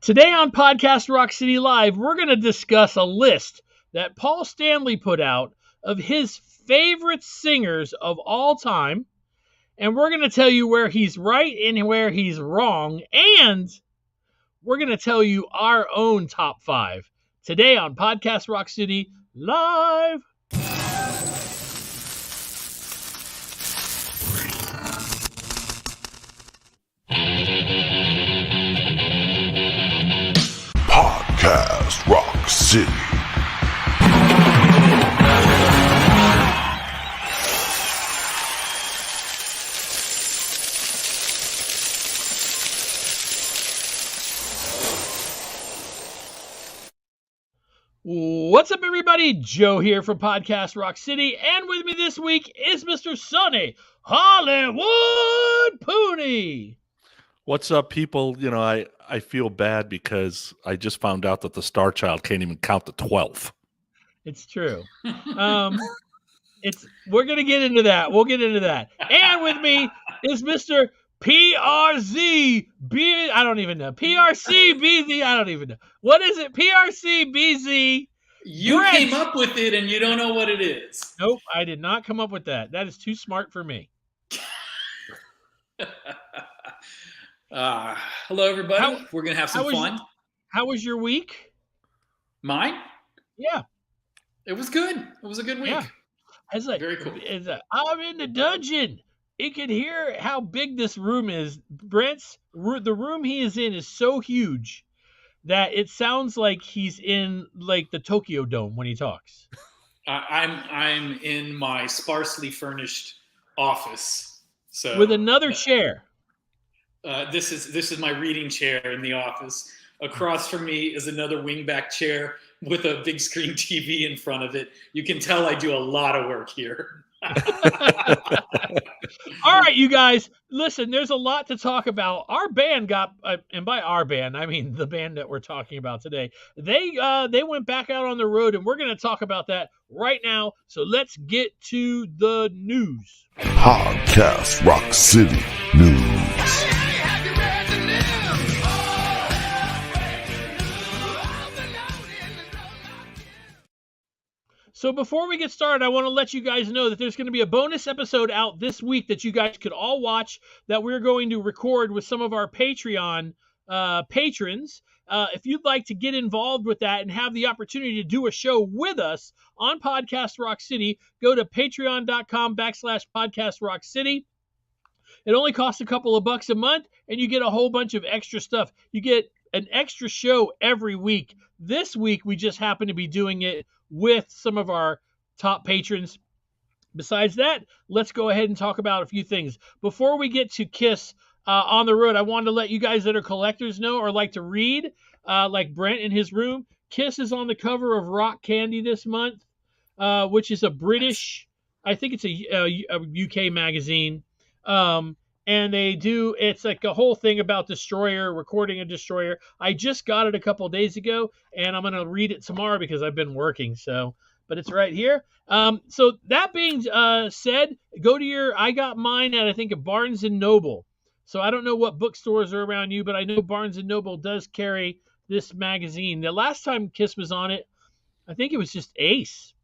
Today on Podcast Rock City Live, we're going to discuss a list that Paul Stanley put out of his favorite singers of all time. And we're going to tell you where he's right and where he's wrong. And we're going to tell you our own top 5. Today on Podcast Rock City Live. Podcast Rock City. What's up, everybody? Joe here from Podcast Rock City, and with me this week is Mr. Sonny Hollywood Pooney. What's up, people? You know, I feel bad because I just found out that the Star Child can't even count to 12. It's true. We're gonna get into that. We'll get into that. And with me is Mr. PRC B. I don't even know. PRC BZ. I don't even know. What is it? PRC BZ. You Brent. came up with it and you don't know what it is. Nope, I did not come up with that. That is too smart for me. Hello, everybody. We're going to have some fun. How was your week? Mine? Yeah. It was good. It was a good week. Yeah. It's like, very cool. I'm in the dungeon. You can hear how big this room is. The room he is in is so huge that it sounds like he's in like the Tokyo Dome when he talks. I'm in my sparsely furnished office. So with another chair. This is my reading chair in the office. Across from me is another wingback chair with a big screen TV in front of it. You can tell I do a lot of work here. All right, you guys, listen, there's a lot to talk about. Our band got, and by our band, I mean the band that we're talking about today. They went back out on the road, and we're going to talk about that right now. So let's get to the news. Podcast Rock City News. So before we get started, I want to let you guys know that there's going to be a bonus episode out this week that you guys could all watch that we're going to record with some of our Patreon patrons. If you'd like to get involved with that and have the opportunity to do a show with us on Podcast Rock City, go to patreon.com/Podcast Rock City. It only costs a couple of bucks a month, and you get a whole bunch of extra stuff. You get an extra show every week. This week, we just happen to be doing it with some of our top patrons. Besides that, let's go ahead and talk about a few things. Before we get to Kiss on the road, I wanted to let you guys that are collectors know or like to read, like Brent in his room. Kiss is on the cover of Rock Candy this month, which is a British, I think it's a UK magazine. And it's like a whole thing about Destroyer, recording a Destroyer. I just got it a couple of days ago, and I'm going to read it tomorrow because I've been working. But it's right here. So that being said, I got mine at, I think, at Barnes & Noble. So I don't know what bookstores are around you, but I know Barnes & Noble does carry this magazine. The last time Kiss was on it, I think it was just Ace.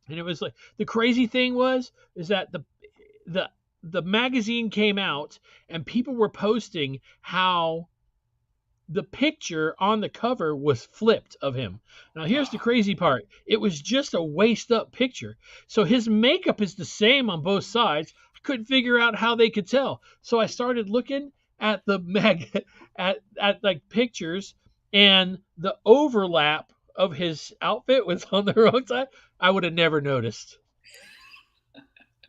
And it was like, the crazy thing is that the magazine came out and people were posting how the picture on the cover was flipped of him. Now, here's the crazy part. It was just a waist-up picture. So his makeup is the same on both sides. I couldn't figure out how they could tell. So I started looking at the at like pictures, and the overlap of his outfit was on the wrong side. I would have never noticed.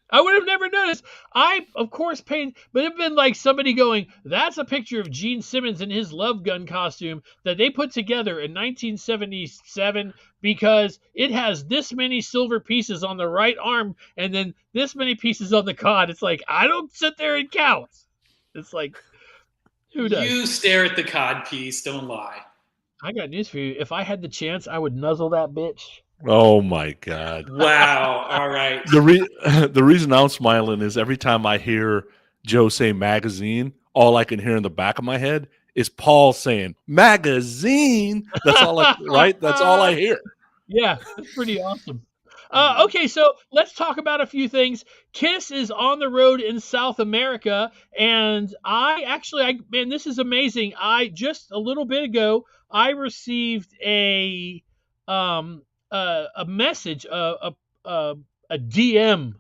I would have never noticed. I, of course, paid, but it'd been like somebody going, that's a picture of Gene Simmons in his Love Gun costume that they put together in 1977 because it has this many silver pieces on the right arm and then this many pieces on the cod. It's like, I don't sit there and count. It's like, who does? You stare at the cod piece. Don't lie. I got news for you. If I had the chance, I would nuzzle that bitch. Oh my God! Wow! All right. The reason I'm smiling is every time I hear Joe say magazine, all I can hear in the back of my head is Paul saying magazine. That's all right? That's all I hear. Yeah, that's pretty awesome. Okay, so let's talk about a few things. Kiss is on the road in South America, and man, this is amazing. I just a little bit ago, I received a message, a DM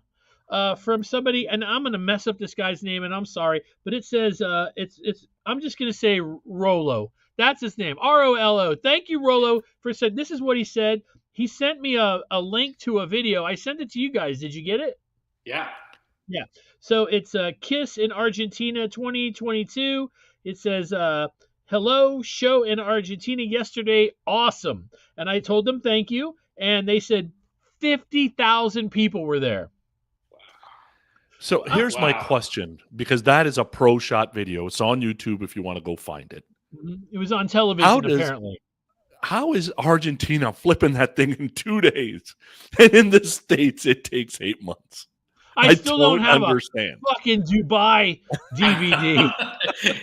from somebody, and I'm gonna mess up this guy's name, and I'm sorry, but it says it's I'm just gonna say Rolo. That's his name, Rolo. Thank you, Rolo, for said. This is what he said. He sent me a link to a video. I sent it to you guys. Did you get it? Yeah. Yeah. So it's Kiss in Argentina 2022. It says, hello, show in Argentina yesterday. Awesome. And I told them thank you. And they said 50,000 people were there. So here's my question, because that is a pro shot video. It's on YouTube if you want to go find it. It was on television, apparently. How is Argentina flipping that thing in 2 days? And in the States, it takes 8 months. I still don't have understand. A fucking Dubai DVD.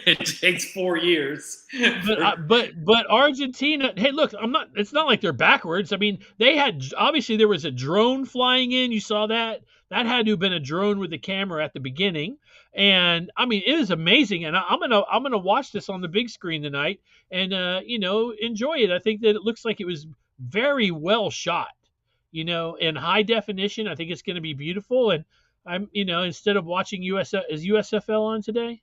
It takes 4 years. But Argentina, hey, look, it's not like they're backwards. I mean, obviously there was a drone flying in. You saw that. That had to have been a drone with the camera at the beginning. And I mean, it is amazing. And I'm gonna watch this on the big screen tonight and enjoy it. I think that it looks like it was very well shot, in high definition. I think it's gonna be beautiful. And I'm, instead of watching is USFL on today?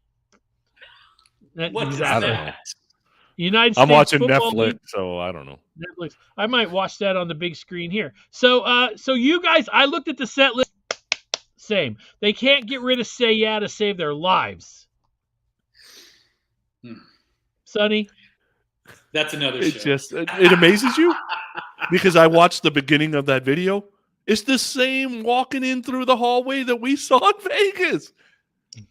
What's that? United States. I'm watching Netflix, League. So I don't know. Netflix. I might watch that on the big screen here. So you guys, I looked at the set list. Same. They can't get rid of Say Yeah to save their lives. Sonny? That's another It amazes you because I watched the beginning of that video. It's the same walking in through the hallway that we saw in Vegas.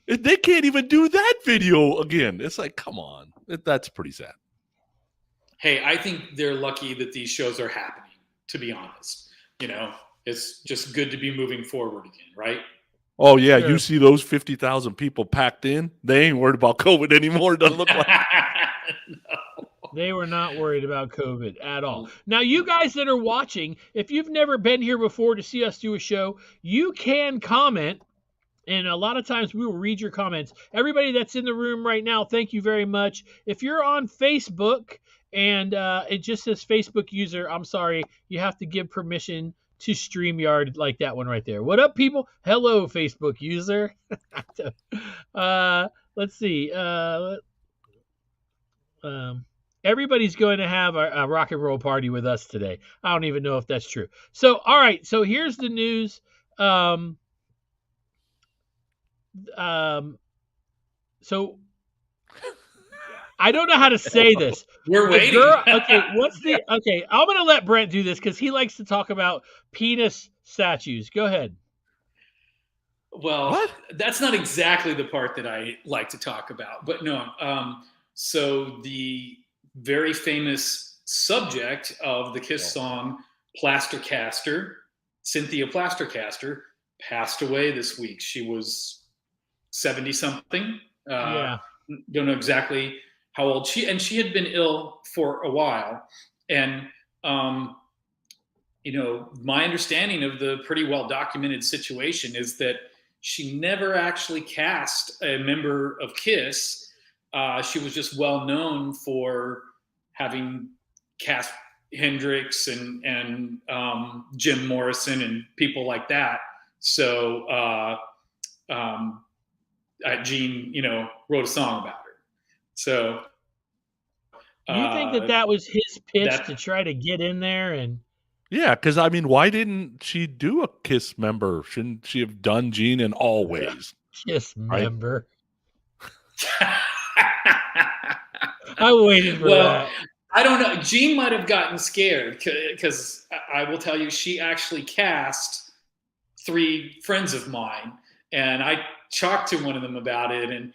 They can't even do that video again. It's like, come on. That's pretty sad. Hey, I think they're lucky that these shows are happening, to be honest. It's just good to be moving forward again, right? Oh, yeah. Sure. You see those 50,000 people packed in? They ain't worried about COVID anymore. It doesn't look like No. They were not worried about COVID at all. Now, you guys that are watching, if you've never been here before to see us do a show, you can comment. And a lot of times we will read your comments. Everybody that's in the room right now, thank you very much. If you're on Facebook and it just says Facebook user, I'm sorry, you have to give permission to StreamYard, like that one right there. What up, people? Hello, Facebook user. Let's see. Everybody's going to have a rock and roll party with us today. I don't even know if that's true. So, all right. So here's the news. So I don't know how to say this. We're waiting. Okay, I'm going to let Brent do this because he likes to talk about penis statues. Go ahead. Well, that's not exactly the part that I like to talk about, but no. So the very famous subject of the Kiss song, Plastercaster, Cynthia Plastercaster, passed away this week. She was 70-something. Don't know exactly how old she had been ill for a while. And, my understanding of the pretty well documented situation is that she never actually cast a member of Kiss. She was just well known for having cast Hendrix and Jim Morrison and people like that. So Gene, wrote a song about her. So you think that was his pitch to try to get in there? And yeah, because I mean, why didn't she do a Kiss member? Shouldn't she have done Gene in Always? Kiss member. I waited for that. I don't know. Gene might have gotten scared because I will tell you, she actually cast 3 friends of mine, and I talked to one of them about it, and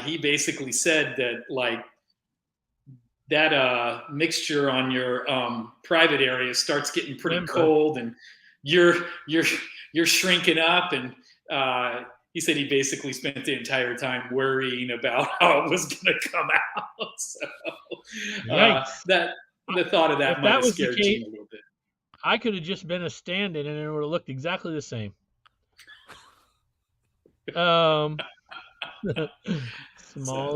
he basically said that that mixture on your private area starts getting pretty cold, and you're shrinking up, and he said he basically spent the entire time worrying about how it was going to come out. So that the thought of that If might that have was the scared case, Gene a little bit. I could have just been a stand-in and it would have looked exactly the same. Small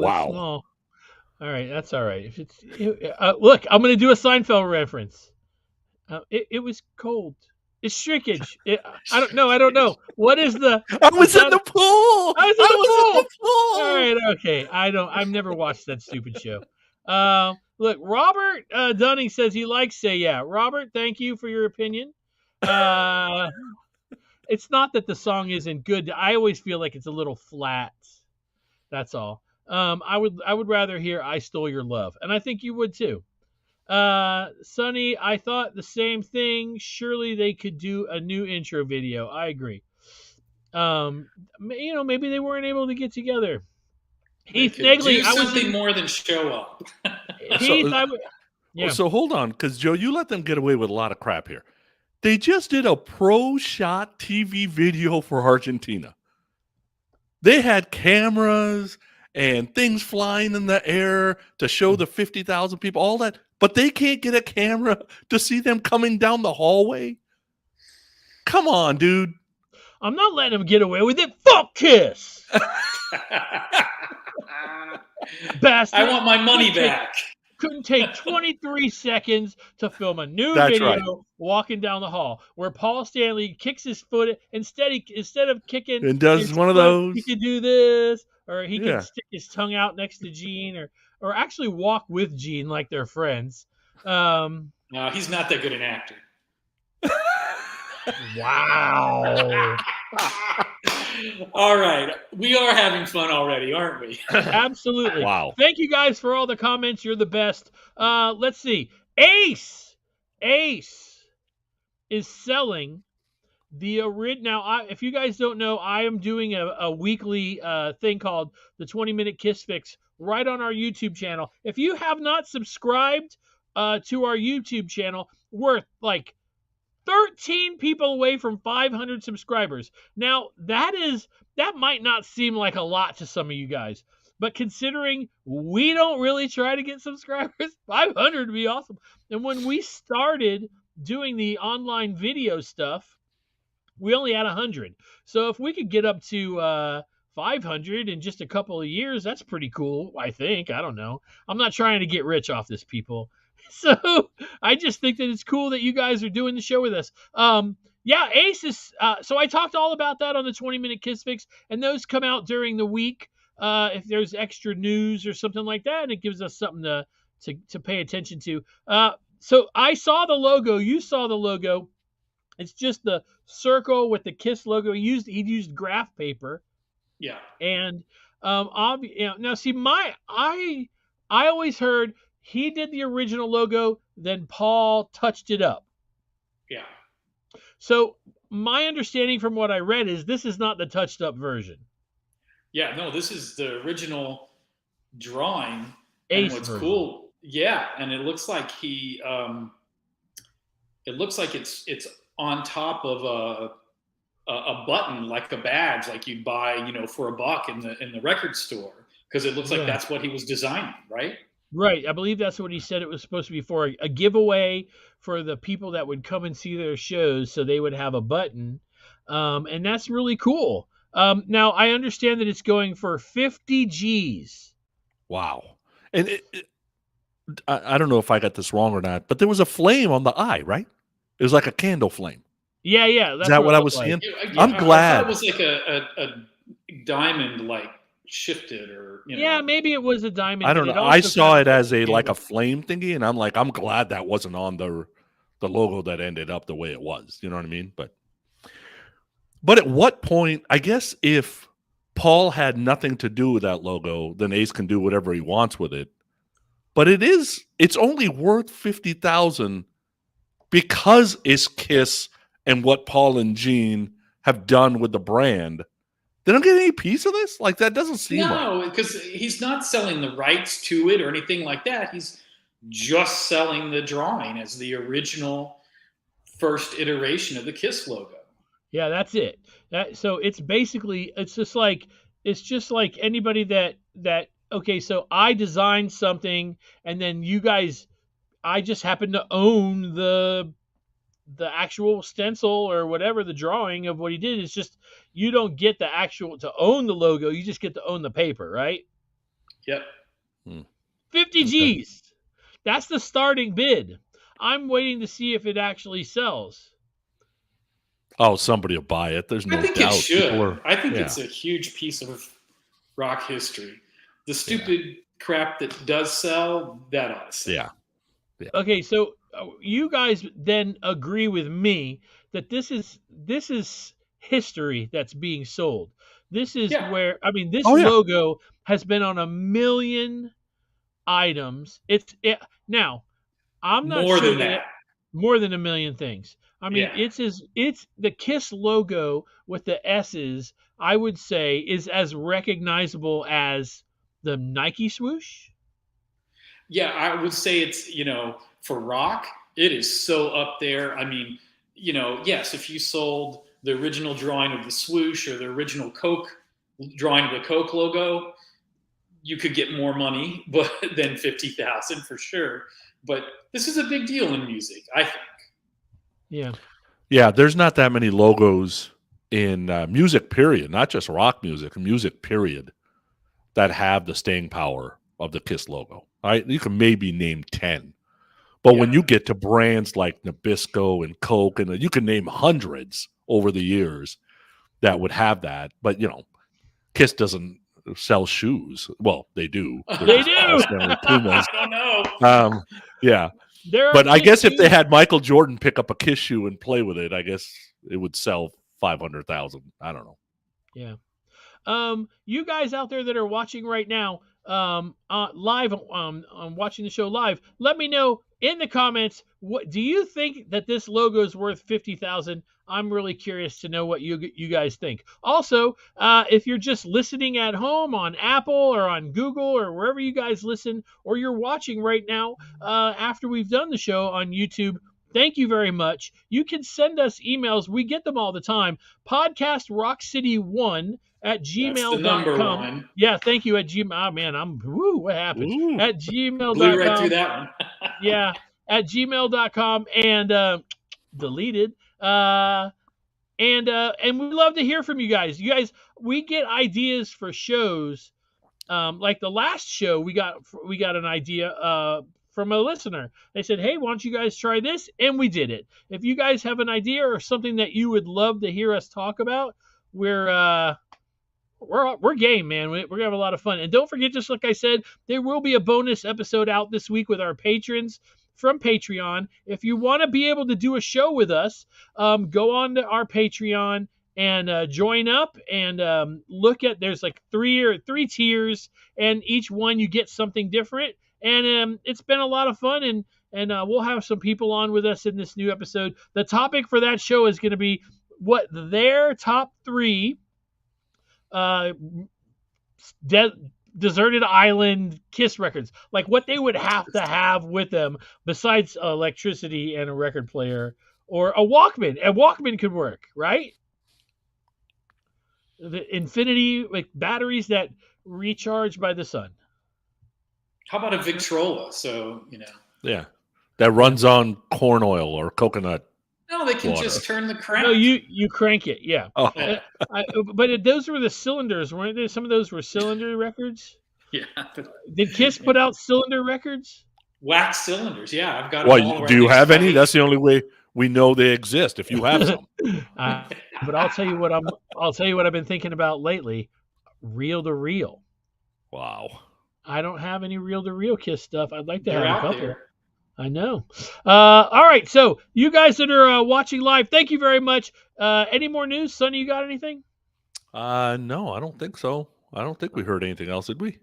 Wow. is small. All right, that's all right. If it's look, I'm going to do a Seinfeld reference. It was cold. It's shrinkage. I don't know. What is the? I was in the pool. I was in the pool. pool. All right, okay. I've never watched that stupid show. Look, Robert Dunning says he likes Say Yeah. Robert, thank you for your opinion. It's not that the song isn't good. I always feel like it's a little flat. That's all. I would rather hear I Stole Your Love, and I think you would too. Sonny, I thought the same thing. Surely they could do a new intro video. I agree. Maybe they weren't able to get together. Heath Negley, do something more than show up. Heath, So hold on, because Joe, you let them get away with a lot of crap here. They just did a pro shot TV video for Argentina. They had cameras and things flying in the air to show the 50,000 people, all that. But they can't get a camera to see them coming down the hallway? Come on, dude. I'm not letting them get away with it. Fuck Kiss. Bastard. I want my money back. Couldn't take 23 seconds to film a new That's video right. walking down the hall where Paul Stanley kicks his foot. Instead of kicking And does his one of foot, those. he could do this, or he Yeah. could stick his tongue out next to Gene, or actually walk with Gene like they're friends. No, he's not that good an actor. Wow. All right. We are having fun already, aren't we? Absolutely. Wow. Thank you guys for all the comments. You're the best. Let's see. Ace is selling the original. Now, if you guys don't know, I am doing a weekly thing called the 20-Minute Kiss Fix right on our YouTube channel. If you have not subscribed to our YouTube channel, we're like 13 people away from 500 subscribers. Now, that might not seem like a lot to some of you guys, but considering we don't really try to get subscribers, 500 would be awesome. And when we started doing the online video stuff, we only had 100. So if we could get up to 500 in just a couple of years, that's pretty cool, I think. I don't know. I'm not trying to get rich off this, people. So I just think that it's cool that you guys are doing the show with us. Yeah, Ace is. So I talked all about that on the 20-Minute Kiss Fix, and those come out during the week if there's extra news or something like that, and it gives us something to pay attention to. So I saw the logo. You saw the logo. It's just the circle with the Kiss logo. He used graph paper. Yeah. And now see, I always heard he did the original logo, then Paul touched it up. Yeah. So my understanding from what I read is this is not the touched up version. Yeah, no, this is the original drawing. Ace and what's version. cool, yeah, and it looks like it's on top of a button, like a badge, like you'd buy, for $1 in the record store, because it looks like that's what he was designing, right? Right. I believe that's what he said it was supposed to be for, a giveaway for the people that would come and see their shows, so they would have a button. And that's really cool. Now, I understand that it's going for 50 G's. Wow. And I don't know if I got this wrong or not, but there was a flame on the eye, right? It was like a candle flame. Yeah. That's Is that what I was like. seeing? Yeah, I'm glad. I thought it was like a diamond, like shifted, or Yeah, maybe it was a diamond. I don't but know. it I also saw kind it of as like a flame thingy, and I'm glad that wasn't on the logo that ended up the way it was. You know what I mean? But at what point? I guess if Paul had nothing to do with that logo, then Ace can do whatever he wants with it. But it's only worth 50,000 because it's Kiss and what Paul and Gene have done with the brand. They don't get any piece of this? Like, that doesn't seem right. No, because he's not selling the rights to it or anything like that. He's just selling the drawing as the original first iteration of the Kiss logo. Yeah, that's it. So it's basically it's just like anybody that okay, so I designed something and then you guys I just happen to own the actual stencil or whatever the drawing of what he did. It's just you don't get the actual to own the logo, you just get to own the paper, right? Yep. 50 Okay. G's. That's the starting bid. I'm waiting to see if it actually sells. Oh, somebody will buy it. There's no I think doubt. it should. I think yeah. it's a huge piece of rock history. The stupid crap that does sell, that ought to sell. Yeah. Okay, so you guys then agree with me that this is history that's being sold. This is where I mean this logo has been on 1 million items. Now I'm not more sure than that. More than 1 million things. I mean, it's the KISS logo with the S's, I would say, is as recognizable as the Nike swoosh. Yeah, I would say it's, for rock, it is so up there. I mean, yes, if you sold the original drawing of the swoosh or the original Coke drawing of the Coke logo, you could get more money than 50,000 for sure. But this is a big deal in music, I think. Yeah. Yeah, there's not that many logos in music, period, not just rock music, period, that have the staying power of the KISS logo. You can maybe name 10. But when you get to brands like Nabisco and Coke, and you can name hundreds over the years that would have that. But, KISS doesn't sell shoes. Well, they do. They do. Stanley Pumas. I don't know. Yeah. But I guess if they had Michael Jordan pick up a KISS shoe and play with it, I guess it would sell 500,000. I don't know. Yeah. You guys out there that are watching right now, live, watching the show live, let me know in the comments, what do you think that this logo is worth 50,000? I'm really curious to know what you guys think. Also, if you're just listening at home on Apple or on Google or wherever you guys listen, or you're watching right now after we've done the show on YouTube, thank you very much. You can send us emails. We get them all the time. PodcastRockCity1 at gmail.com. That's the number one. Yeah, thank you at Gmail. Oh, man, what happened? Ooh. At gmail.com. Blew right through that one. Yeah, at gmail.com and deleted. And we love to hear from you guys. You guys, we get ideas for shows. Like the last show, we got an idea from a listener. They said, "Hey, why don't you guys try this?" And we did it. If you guys have an idea or something that you would love to hear us talk about, we're game, man. We're gonna have a lot of fun. And don't forget, just like I said, there will be a bonus episode out this week with our patrons from Patreon. If you want to be able to do a show with us, go on to our Patreon and join up and look at. There's like three tiers, and each one you get something different. And it's been a lot of fun, and we'll have some people on with us in this new episode. The topic for that show is going to be what their top 3 deserted island KISS records, like what they would have to have with them besides electricity and a record player or a Walkman. A Walkman could work, right? The infinity batteries that recharge by the sun. How about a Victrola? So, Yeah. That runs on corn oil or coconut. No, they can water. Just turn the crank. No, you crank it, yeah. Oh. But those were the cylinders, weren't they? Some of those were cylinder records. Yeah. Did KISS put out cylinder records? Wax cylinders, yeah. I've got them all. Well, do you have any? That's the only way we know they exist. If you have some. But I'll tell you what I've been thinking about lately. Reel to reel. Wow. I don't have any reel-to-reel KISS stuff. I'd like to They're have a out couple. there. I know. All right, so you guys that are watching live, thank you very much. Any more news? Sonny, you got anything? No, I don't think so. I don't think we heard anything else, did we?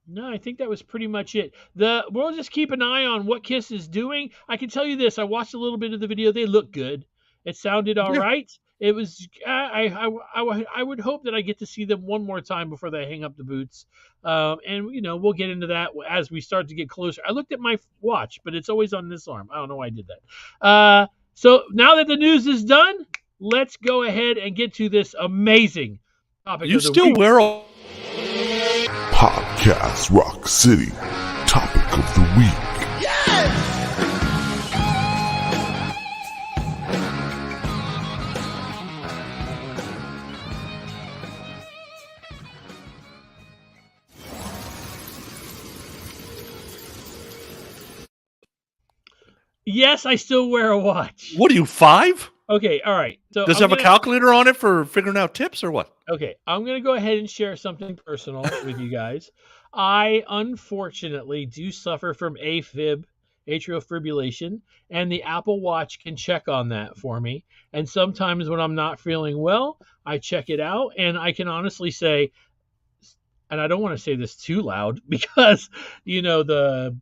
No, I think that was pretty much it. We'll just keep an eye on what KISS is doing. I can tell you this. I watched a little bit of the video. They look good. It sounded all right. It was. I would hope that I get to see them one more time before they hang up the boots. And we'll get into that as we start to get closer. I looked at my watch, but it's always on this arm. I don't know why I did that. So now that the news is done, let's go ahead and get to this amazing topic You of the still week. wear a Podcast Rock City. Topic of the week. Yes, I still wear a watch. What are you, 5? Okay, all right. So Does it have a calculator on it for figuring out tips or what? Okay, I'm going to go ahead and share something personal with you guys. I unfortunately do suffer from AFib, atrial fibrillation, and the Apple Watch can check on that for me. And sometimes when I'm not feeling well, I check it out, and I can honestly say, and I don't want to say this too loud because, the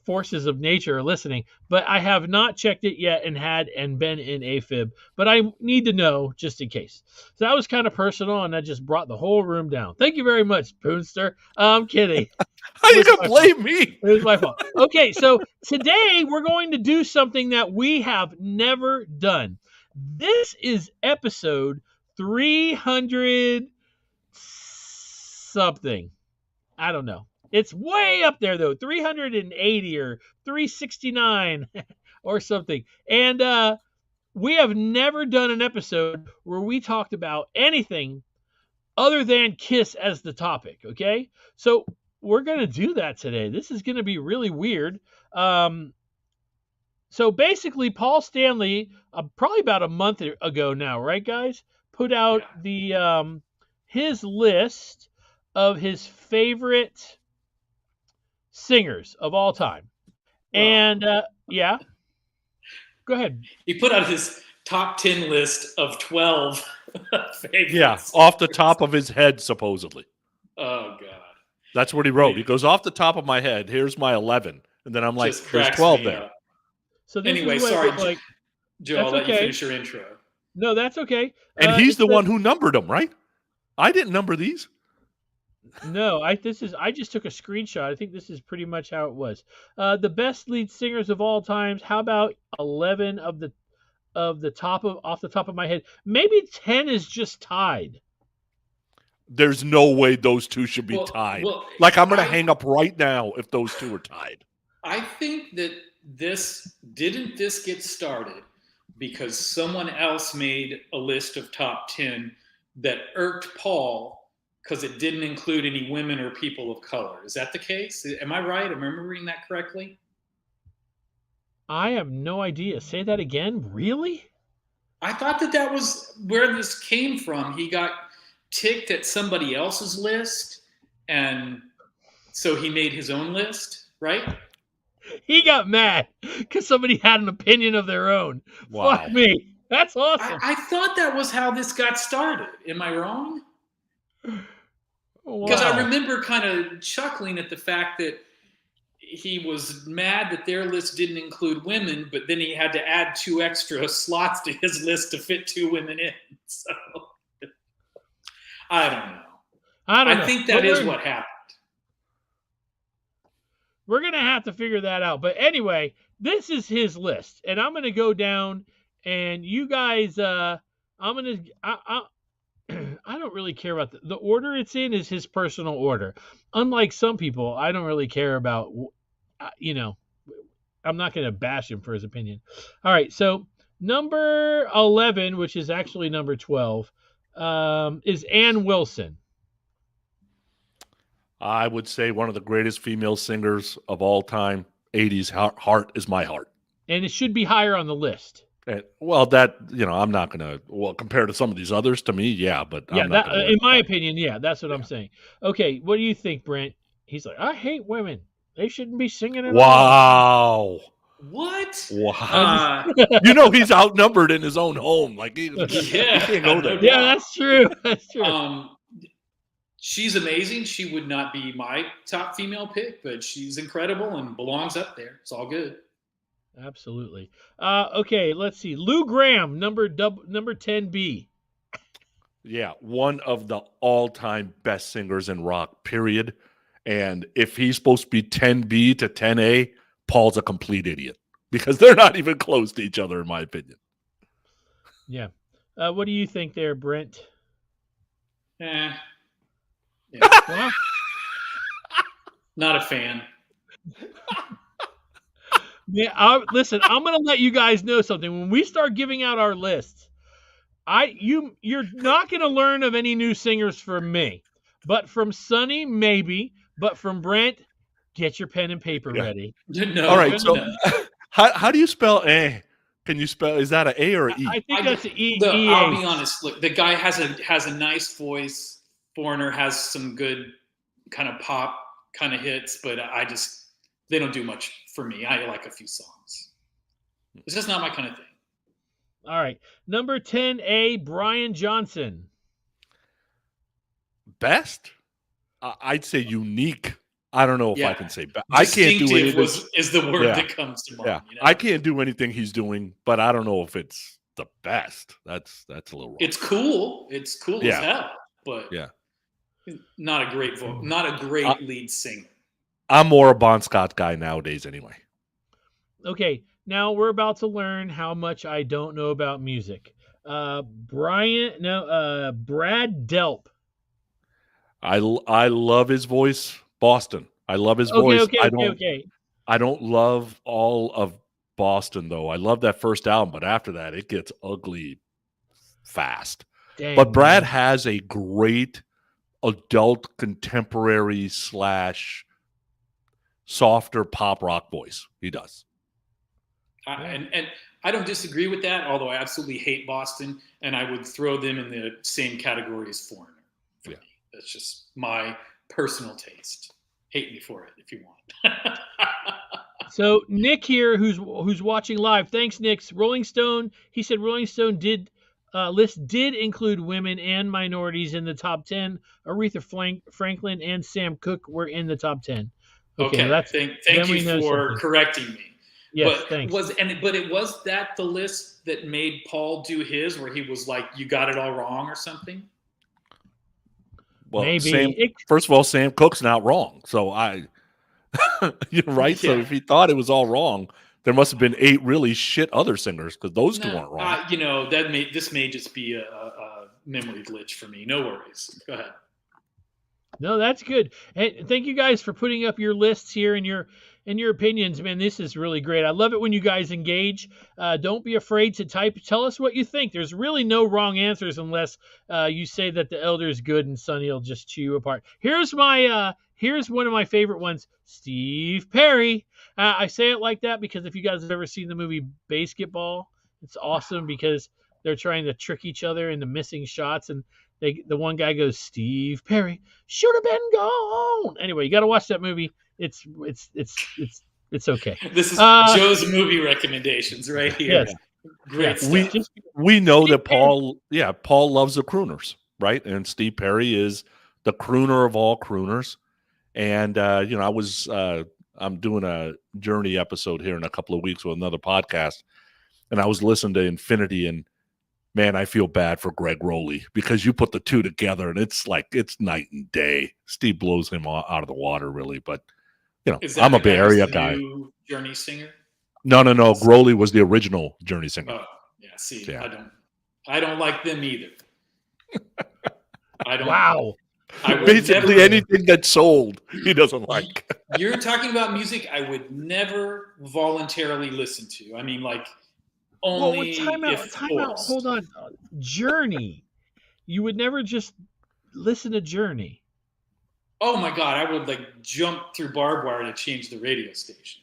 forces of nature are listening, but I have not checked it yet and been in AFib, but I need to know just in case. So that was kind of personal, and that just brought the whole room down. Thank you very much, Poonster. I'm kidding. How you gonna blame me? It was my fault. Okay, so today we're going to do something that we have never done. This is episode 300 something. I don't know. It's way up there, though, 380 or 369 or something. And we have never done an episode where we talked about anything other than Kiss as the topic, okay? So we're going to do that today. This is going to be really weird. So basically, Paul Stanley, probably about a month ago now, right, guys, put out his list of his favorite singers of all time. Wow. And go ahead. He put out his top 10 list of 12 favorites. Yeah, off the top of his head, supposedly. Oh, God. That's what he wrote. He goes, off the top of my head, here's my 11. And then I'm like, Just there's cracks 12 me there. up. So this Anyway, is what sorry, it looked like. Joe, I'll let you okay. finish your intro. No, that's okay. And he's the one who numbered them, right? I didn't number these. No, I just took a screenshot. I think this is pretty much how it was. The best lead singers of all times. How about 11 off the top of my head? Maybe 10 is just tied. There's no way those two should be tied. Like, I'm going to hang up right now if those two are tied. I think that this get started because someone else made a list of top 10 that irked Paul because it didn't include any women or people of color. Is that the case? Am I right? Am I remembering that correctly? I have no idea. Say that again? Really? I thought that was where this came from. He got ticked at somebody else's list, and so he made his own list, right? He got mad because somebody had an opinion of their own. Wow. Fuck me. That's awesome. I thought that was how this got started. Am I wrong? Because I remember kind of chuckling at the fact that he was mad that their list didn't include women, but then he had to add 2 extra slots to his list to fit 2 women in. So I don't know. I think that is what happened. We're going to have to figure that out. But anyway, this is his list. And I'm going to go down and you guys, I don't really care about the order it's in is his personal order. Unlike some people, I don't really care about, I'm not going to bash him for his opinion. All right. So number 11, which is actually number 12, is Ann Wilson. I would say one of the greatest female singers of all time. 80s Heart is my heart. And it should be higher on the list. And, well, I'm not going to, compared to some of these others, to me, yeah. But yeah, I'm not in my opinion, yeah, that's what I'm saying. Okay, what do you think, Brent? He's like, I hate women. They shouldn't be singing at all. Wow. What? Wow. He's outnumbered in his own home. Like, he can't go there. Yeah, that's true. That's true. She's amazing. She would not be my top female pick, but she's incredible and belongs up there. It's all good. Absolutely. Okay, let's see. Lou Gramm, number 10B. Yeah, one of the all-time best singers in rock, period. And if he's supposed to be 10B to 10A, Paul's a complete idiot because they're not even close to each other, in my opinion. Yeah. What do you think there, Brent? Yeah. Well, Not a fan. yeah, listen, I'm going to let you guys know something. When we start giving out our lists, you're not going to learn of any new singers from me, but from Sonny, maybe. But from Brent, get your pen and paper Yeah. ready. No. All right. So, no. how do you spell A? Can you spell? Is that an A or an E? I think that's an E. I'll be honest. Look, the guy has a nice voice. Foreigner has some good kind of pop kind of hits, but they don't do much for me. I like a few songs. It's just not my kind of thing. All right. Number 10A, Brian Johnson. Best? I'd say unique. I don't know if I can say best. I can't do Distinctive anything. is the word that comes to mind. Yeah, You know? I can't do anything he's doing, but I don't know if it's the best. That's a little wrong. It's cool. It's cool as hell, but not a great not a great lead singer. I'm more a Bon Scott guy nowadays anyway. Okay, now we're about to learn how much I don't know about music. Brad Delp. I love his voice. Boston. I love his voice. Okay. I don't love all of Boston though. I love that first album, but after that it gets ugly fast. Dang, but Brad man. has a great adult contemporary / softer pop rock voice. He does. And I don't disagree with that, although I absolutely hate Boston, and I would throw them in the same category as Foreigner. For me. That's just my personal taste. Hate me for it if you want. So Nick here, who's watching live, thanks Nick. Rolling Stone, he said Rolling Stone list did include women and minorities in the top 10. Aretha Franklin and Sam Cooke were in the top 10. Okay, thank you for correcting me. Yes, thanks. But it was that the list that made Paul do his, where he was like, "You got it all wrong" or something. Well, maybe. First of all, Sam Cooke's not wrong. So you're right. Yeah. So if he thought it was all wrong, there must have been 8 really shit other singers because those 2 weren't wrong. This may just be a memory glitch for me. No worries. Go ahead. No, that's good. Hey, thank you guys for putting up your lists here and your opinions, man. This is really great. I love it when you guys engage. Don't be afraid to type. Tell us what you think. There's really no wrong answers unless you say that the Elder is good and Sonny will just chew you apart. Here's one of my favorite ones, Steve Perry. I say it like that because if you guys have ever seen the movie Basketball, it's awesome because they're trying to trick each other into missing shots, and the one guy goes, Steve Perry should have been gone. Anyway, you got to watch that movie. It's okay. This is Joe's movie recommendations right here. Yes. Great stuff. We know that Paul loves the crooners, right? And Steve Perry is the crooner of all crooners. And I'm doing a Journey episode here in a couple of weeks with another podcast, and I was listening to Infinity, and man, I feel bad for Greg Rowley because you put the 2 together, and it's night and day. Steve blows him out of the water, really, but. I'm a Bay Area guy. New Journey singer? No. Growley was the original Journey singer. Oh, yeah. See, yeah. I don't like them either. I don't. Wow. Basically, anything that's sold, he doesn't like. You're talking about music I would never voluntarily listen to. I mean, only time out. Hold on. Journey. You would never just listen to Journey. Oh my God, I would jump through barbed wire to change the radio station.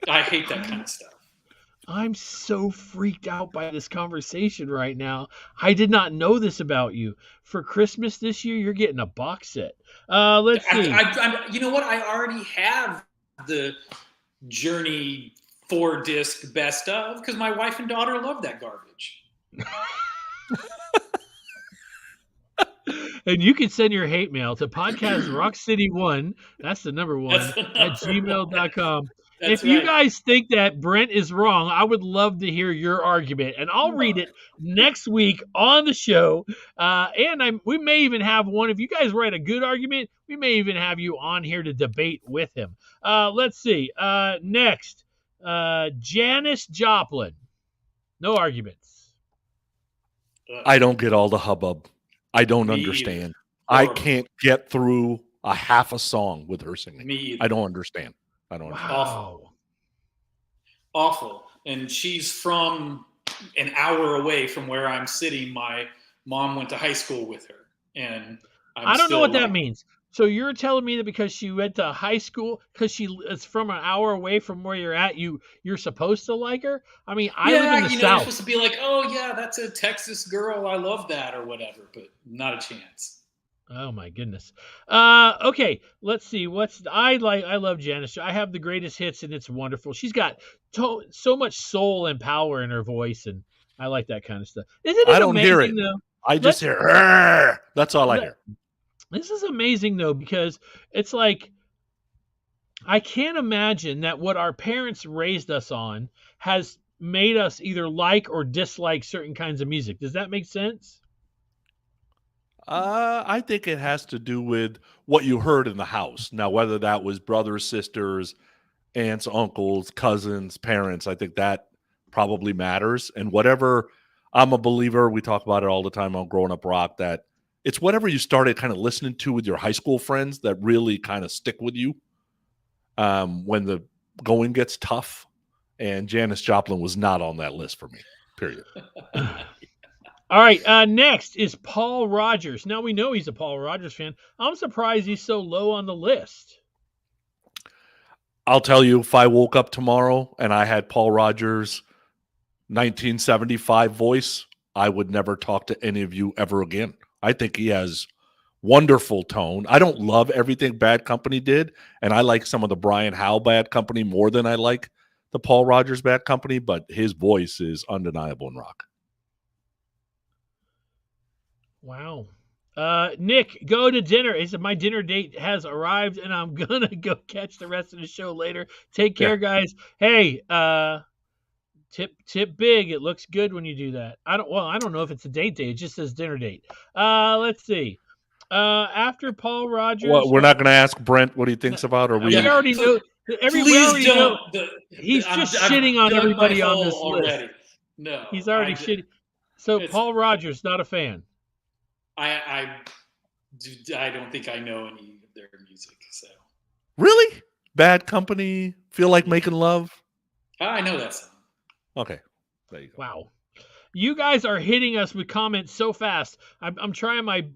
I hate that kind of stuff. I'm so freaked out by this conversation right now. I did not know this about you. For Christmas this year, you're getting a box set. Let's see. You know what? I already have the Journey 4-disc best of because my wife and daughter love that garbage. And you can send your hate mail to podcastrockcity1, that's the number 1, at gmail.com. If you guys think that Brent is wrong, I would love to hear your argument, and I'll read it next week on the show. We may even have one. If you guys write a good argument, we may even have you on here to debate with him. Let's see. Next, Janis Joplin. No arguments. I don't get all the hubbub. I don't Me understand. either. I Horrible. can't get through a half a song with her singing. Me either. I don't understand. I don't understand. Wow. Awful. And she's from an hour away from where I'm sitting. My mom went to high school with her, and I don't know what that means. So you're telling me that because she went to high school, because she is from an hour away from where you're at, you're supposed to like her? I mean, I live in the you're South. supposed to be like, oh yeah, that's a Texas girl. I love that or whatever, but not a chance. Oh my goodness. Okay, let's see. I love Janis. I have the greatest hits, and it's wonderful. She's got so much soul and power in her voice, and I like that kind of stuff. Isn't it I don't hear it. amazing, though? I just hear, "Arr!" That's all I hear. This is amazing, though, because it's like I can't imagine that what our parents raised us on has made us either like or dislike certain kinds of music. Does that make sense? I think it has to do with what you heard in the house. Now, whether that was brothers, sisters, aunts, uncles, cousins, parents, I think that probably matters. And whatever, I'm a believer, we talk about it all the time on Growing Up Rock, that it's whatever you started kind of listening to with your high school friends that really kind of stick with you when the going gets tough. And Janis Joplin was not on that list for me, period. All right, next is Paul Rogers. Now we know he's a Paul Rogers fan. I'm surprised he's so low on the list. I'll tell you, if I woke up tomorrow and I had Paul Rogers' 1975 voice, I would never talk to any of you ever again. I think he has wonderful tone. I don't love everything Bad Company did, and I like some of the Brian Howe Bad Company more than I like the Paul Rogers Bad Company, but his voice is undeniable in rock. Wow. Nick, go to dinner. He said, my dinner date has arrived, and I'm going to go catch the rest of the show later. Take care, guys. Hey, tip big. It looks good when you do that. I don't know if it's a date. It just says dinner date. Let's see. After Paul Rogers. Well, we're not going to ask Brent what he thinks about, or we already know. Please don't. He's just shitting on everybody on this list. No. He's already shitting. So Paul Rogers, not a fan. I don't think I know any of their music. So really? Bad Company, Feel Like Making Love? I know that song. Okay. There you go. Wow. You guys are hitting us with comments so fast. I'm trying my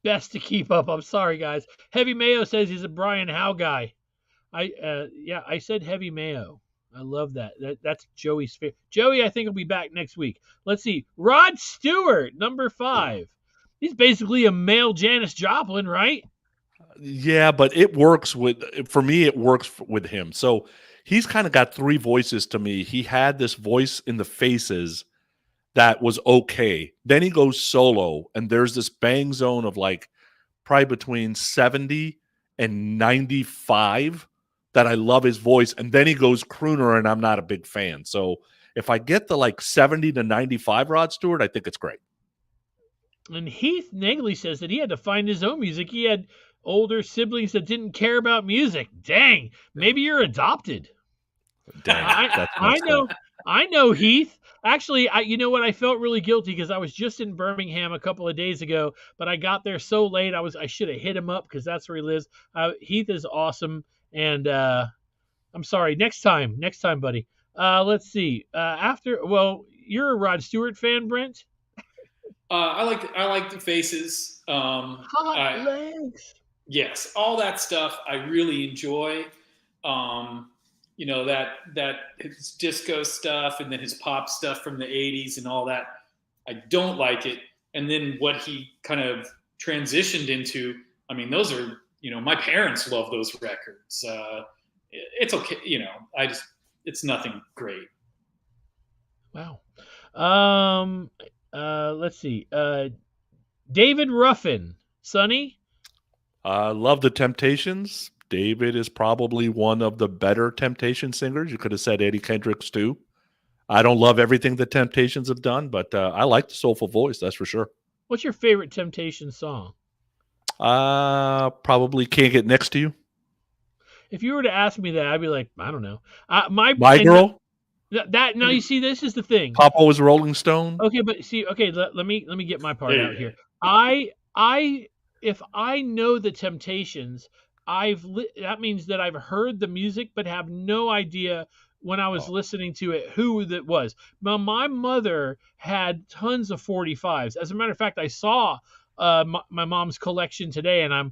best to keep up. I'm sorry, guys. Heavy Mayo says he's a Brian Howe guy. I said Heavy Mayo. I love that. That's Joey's favorite. Joey, I think, will be back next week. Let's see. Rod Stewart, number 5. He's basically a male Janis Joplin, right? Yeah, but it works for me, it works with him. So he's kind of got 3 voices to me. He had this voice in the Faces that was okay. Then he goes solo, and there's this bang zone of like probably between 70 and 95 that I love his voice. And then he goes crooner, and I'm not a big fan. So if I get the like 70 to 95 Rod Stewart, I think it's great. And Heath Nagley says that he had to find his own music. He had older siblings that didn't care about music. Dang, maybe you're adopted. Dang, I know Heath. Actually, you know what? I felt really guilty because I was just in Birmingham a couple of days ago, but I got there so late. I should have hit him up because that's where he lives. Heath is awesome, and I'm sorry. Next time, buddy. Let's see. You're a Rod Stewart fan, Brent. I like the Faces. Hot legs. Yes, all that stuff I really enjoy. That his disco stuff and then his pop stuff from the 80s and all that. I don't like it. And then what he kind of transitioned into, I mean, those are, my parents love those records. It's okay. It's nothing great. Wow. Let's see. David Ruffin, Sonny. Love the Temptations. David is probably one of the better Temptation singers. You could have said Eddie Kendricks too. I don't love everything the Temptations have done, but I like the soulful voice, that's for sure. What's your favorite Temptation song? Probably Can't Get Next to You. If you were to ask me that, I'd be like, I don't know. My Girl? That now you see, this is the thing. Papa was Rolling Stone. Okay, but see, okay, let me get my part There out you here. I if I know the Temptations, that means that I've heard the music but have no idea when I was listening to it who that was. Now, my mother had tons of 45s. As a matter of fact, I saw my mom's collection today, and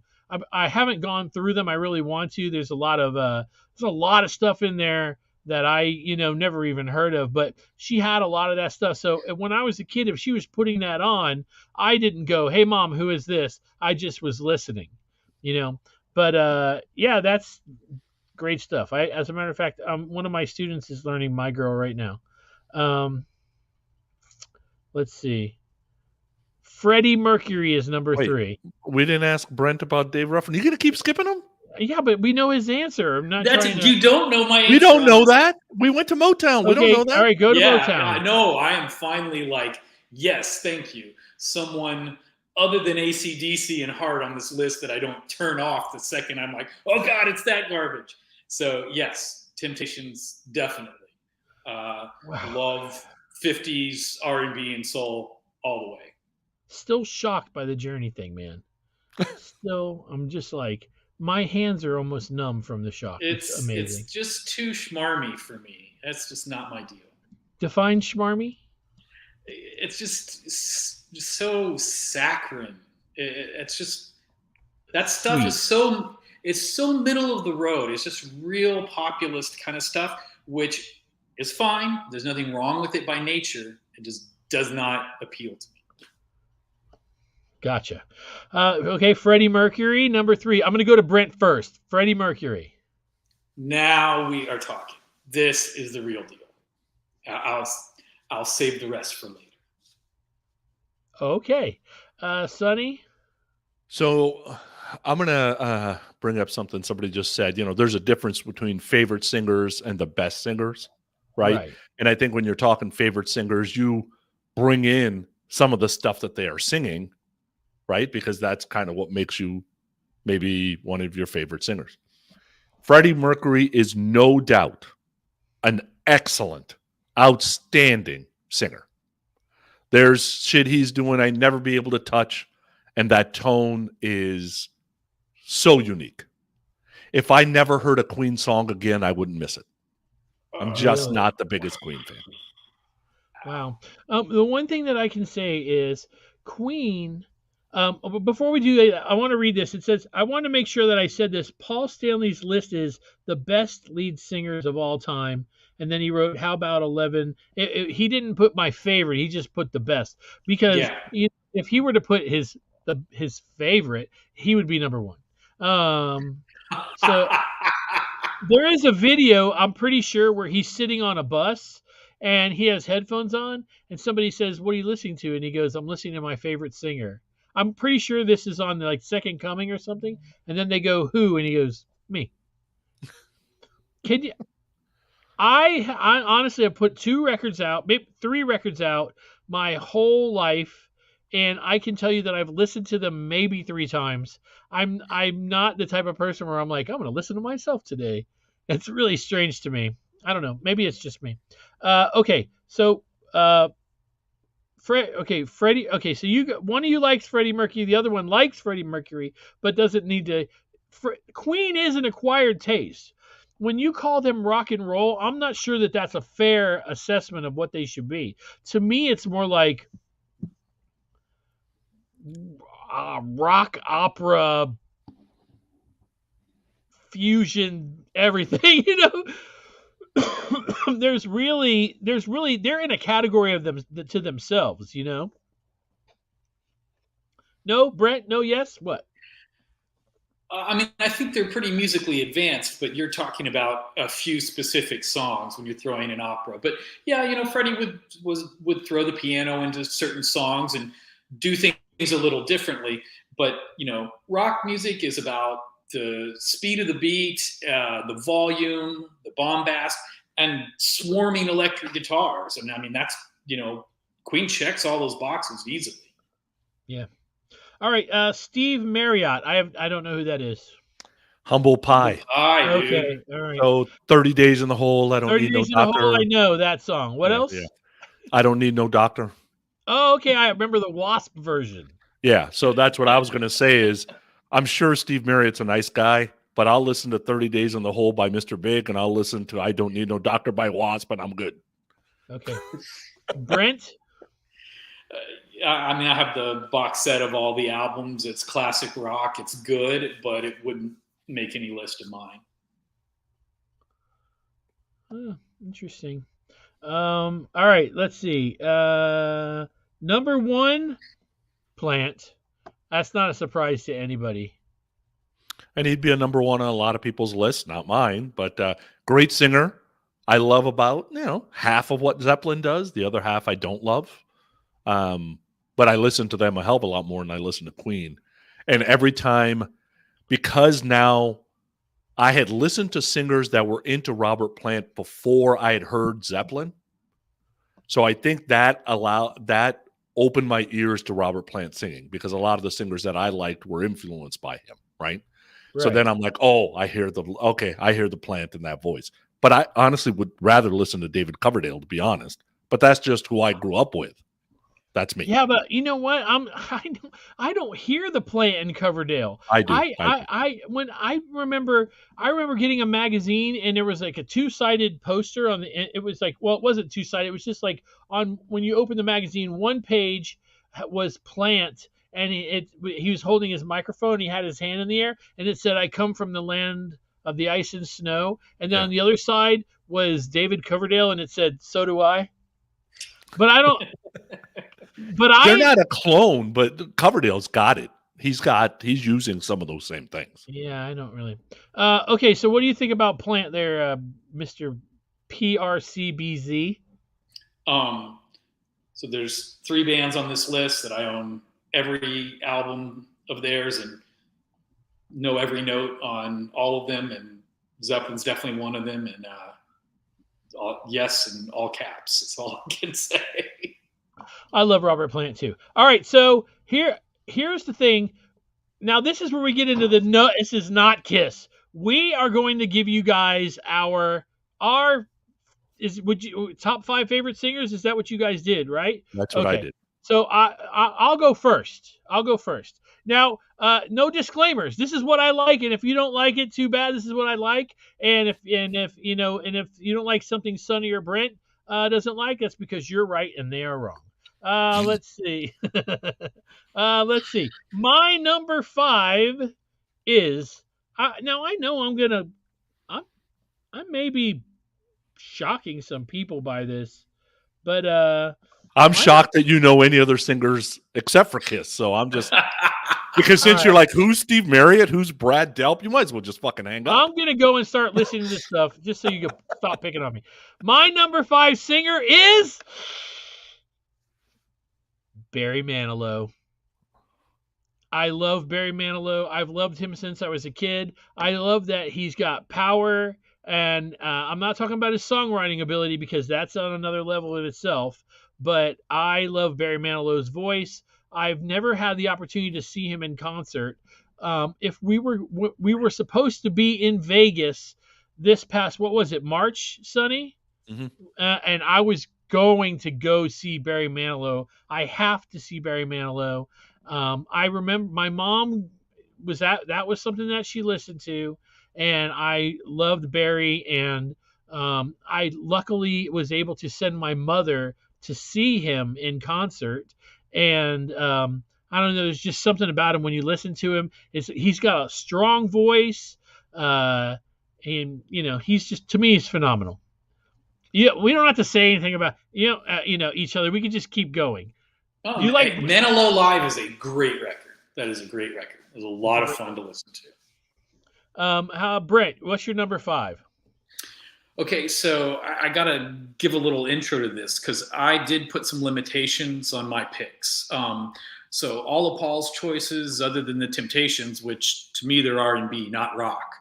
I haven't gone through them. I really want to. There's a lot of stuff in there that I never even heard of, but she had a lot of that stuff. So when I was a kid, if she was putting that on, I didn't go, "Hey mom, who is this?" I just was listening, But yeah, that's great stuff. As a matter of fact, one of my students is learning My Girl right now. Let's see. Freddie Mercury is number Wait. 3. We didn't ask Brent about Dave Ruffin. You gonna keep skipping him? Yeah, but we know his answer. I'm not That's trying to... You don't know my answer. We don't know on this. that. We went to Motown. We Okay, don't know that. all right, go to Yeah, Motown. no, I am finally like, yes, thank you. Someone other than AC/DC and Heart on this list that I don't turn off the second I'm like, oh God, it's that garbage. So yes, Temptations, definitely. Wow. Love 50s R&B and soul all the way. Still shocked by the Journey thing, man. Still, I'm just like, my hands are almost numb from the shock. It's amazing. It's just too schmarmy for me. That's just not my deal. Define schmarmy? It's just so saccharine. It's just, that stuff Sweet. it's so middle of the road. It's just real populist kind of stuff, which is fine. There's nothing wrong with it by nature. It just does not appeal to me. Gotcha. Okay, Freddie Mercury, number 3. I'm going to go to Brent first. Freddie Mercury. Now we are talking. This is the real deal. I'll save the rest for later. Okay. Sonny? So I'm going to bring up something somebody just said. There's a difference between favorite singers and the best singers, right? And I think when you're talking favorite singers, you bring in some of the stuff that they are singing, right? Because that's kind of what makes you maybe one of your favorite singers. Freddie Mercury is no doubt an excellent, outstanding singer. There's shit he's doing I'd never be able to touch, and that tone is so unique. If I never heard a Queen song again, I wouldn't miss it. I'm just not the biggest Queen fan. Wow. The one thing that I can say is Queen... before we do that, I want to read this. It says, I want to make sure that I said this. Paul Stanley's list is the best lead singers of all time. And then he wrote, how about 11? He didn't put my favorite. He just put the best. Because if he were to put his favorite, he would be number 1. So there is a video, I'm pretty sure, where he's sitting on a bus and he has headphones on. And somebody says, what are you listening to? And he goes, I'm listening to my favorite singer. I'm pretty sure this is on like Second Coming or something. And then they go, who? And he goes, me. Can you? I honestly have put 2 records out, maybe 3 records out my whole life. And I can tell you that I've listened to them maybe 3 times. I'm not the type of person where I'm like, I'm going to listen to myself today. It's really strange to me. I don't know. Maybe it's just me. Okay. So, Freddie. Okay, so one of you likes Freddie Mercury, the other one likes Freddie Mercury, but doesn't need to. Queen is an acquired taste. When you call them rock and roll, I'm not sure that that's a fair assessment of what they should be. To me, it's more like rock opera fusion, everything. There's really they're in a category of them to themselves, No, Brent, no, yes, what? I mean, I think they're pretty musically advanced, but you're talking about a few specific songs when you're throwing an opera. But yeah, Freddie would throw the piano into certain songs and do things a little differently. But rock music is about the speed of the beat, the volume, the bombast, and swarming electric guitars. And I mean, that's, Queen checks all those boxes easily. Yeah. All right. Steve Marriott. I don't know who that is. Humble Pie. Hi, dude. Okay, all right. So 30 Days in the Hole. I don't 30 need no Days in the Hole, doctor. I know that song. What Yeah, else? yeah. I don't need no doctor. Oh, okay, I remember the Wasp version. Yeah, so that's what I was going to say is I'm sure Steve Marriott's a nice guy, but I'll listen to 30 Days in the Hole by Mr. Big, and I'll listen to I Don't Need No Doctor by Wasp, and I'm good. Okay. Brent? I mean, I have the box set of all the albums. It's classic rock. It's good, but it wouldn't make any list of mine. Oh, interesting. All right, let's see. Number 1, Plant. That's not a surprise to anybody. And he'd be a number one on a lot of people's lists, not mine, but great singer. I love about, half of what Zeppelin does. The other half I don't love. But I listen to them a hell of a lot more than I listen to Queen. And every time, because now I had listened to singers that were into Robert Plant before I had heard Zeppelin. So I think that opened my ears to Robert Plant singing, because a lot of the singers that I liked were influenced by him, right? So then I'm like, oh, I hear the Plant in that voice. But I honestly would rather listen to David Coverdale, to be honest. But that's just who I grew up with. That's me. Yeah, but you know what? I don't hear the Plant in Coverdale. I do. I remember getting a magazine, and there was like a 2-sided poster on the. It was like, well, it wasn't 2-sided. It was just like on when you open the magazine, one page was Plant, and he was holding his microphone. He had his hand in the air, and it said, "I come from the land of the ice and snow." And then on the other side was David Coverdale, and it said, "So do I." But I don't. They're not a clone, but Coverdale's got it. He's using some of those same things. Yeah, I don't really. Okay, so what do you think about Plant there, Mr. PRCBZ? So there's 3 bands on this list that I own every album of theirs and know every note on all of them, and Zeppelin's definitely one of them, and yes, in all caps. That's all I can say. I love Robert Plant too. All right, so here's the thing. Now this is where we get into this is not Kiss. We are going to give you guys our top 5 favorite singers. Is that what you guys did, right? That's what I did. So I'll go first. Now, no disclaimers. This is what I like, and if you don't like it, too bad. This is what I like, and if you don't like something Sonny or Brent doesn't like, that's because you're right and they are wrong. Let's see. My number 5 is now I know I may be shocking some people by this, but I'm shocked that you know any other singers except for Kiss. So I'm just because since you're like, who's Steve Marriott, who's Brad Delp, you might as well just fucking hang up. I'm gonna go and start listening to this stuff just so you can stop picking on me. My number 5 singer is Barry Manilow. I love Barry Manilow. I've loved him since I was a kid. I love that he's got power, and I'm not talking about his songwriting ability because that's on another level in itself, but I love Barry Manilow's voice. I've never had the opportunity to see him in concert. If we were supposed to be in Vegas this past, what was it, March, Sonny? Mm-hmm. And I was going to go see Barry Manilow. I have to see Barry Manilow. I remember my mom that was something that she listened to, and I loved Barry, and I luckily was able to send my mother to see him in concert. And I don't know, there's just something about him when you listen to him. He's got a strong voice, and he's just, to me, he's phenomenal. Yeah, we don't have to say anything about each other. We can just keep going. Oh, Manilow Live is a great record. That is a great record. It was a lot of fun to listen to. Brent, what's your number 5? Okay, so I got to give a little intro to this because I did put some limitations on my picks. So all of Paul's choices, other than the Temptations, which to me they're R&B, not rock,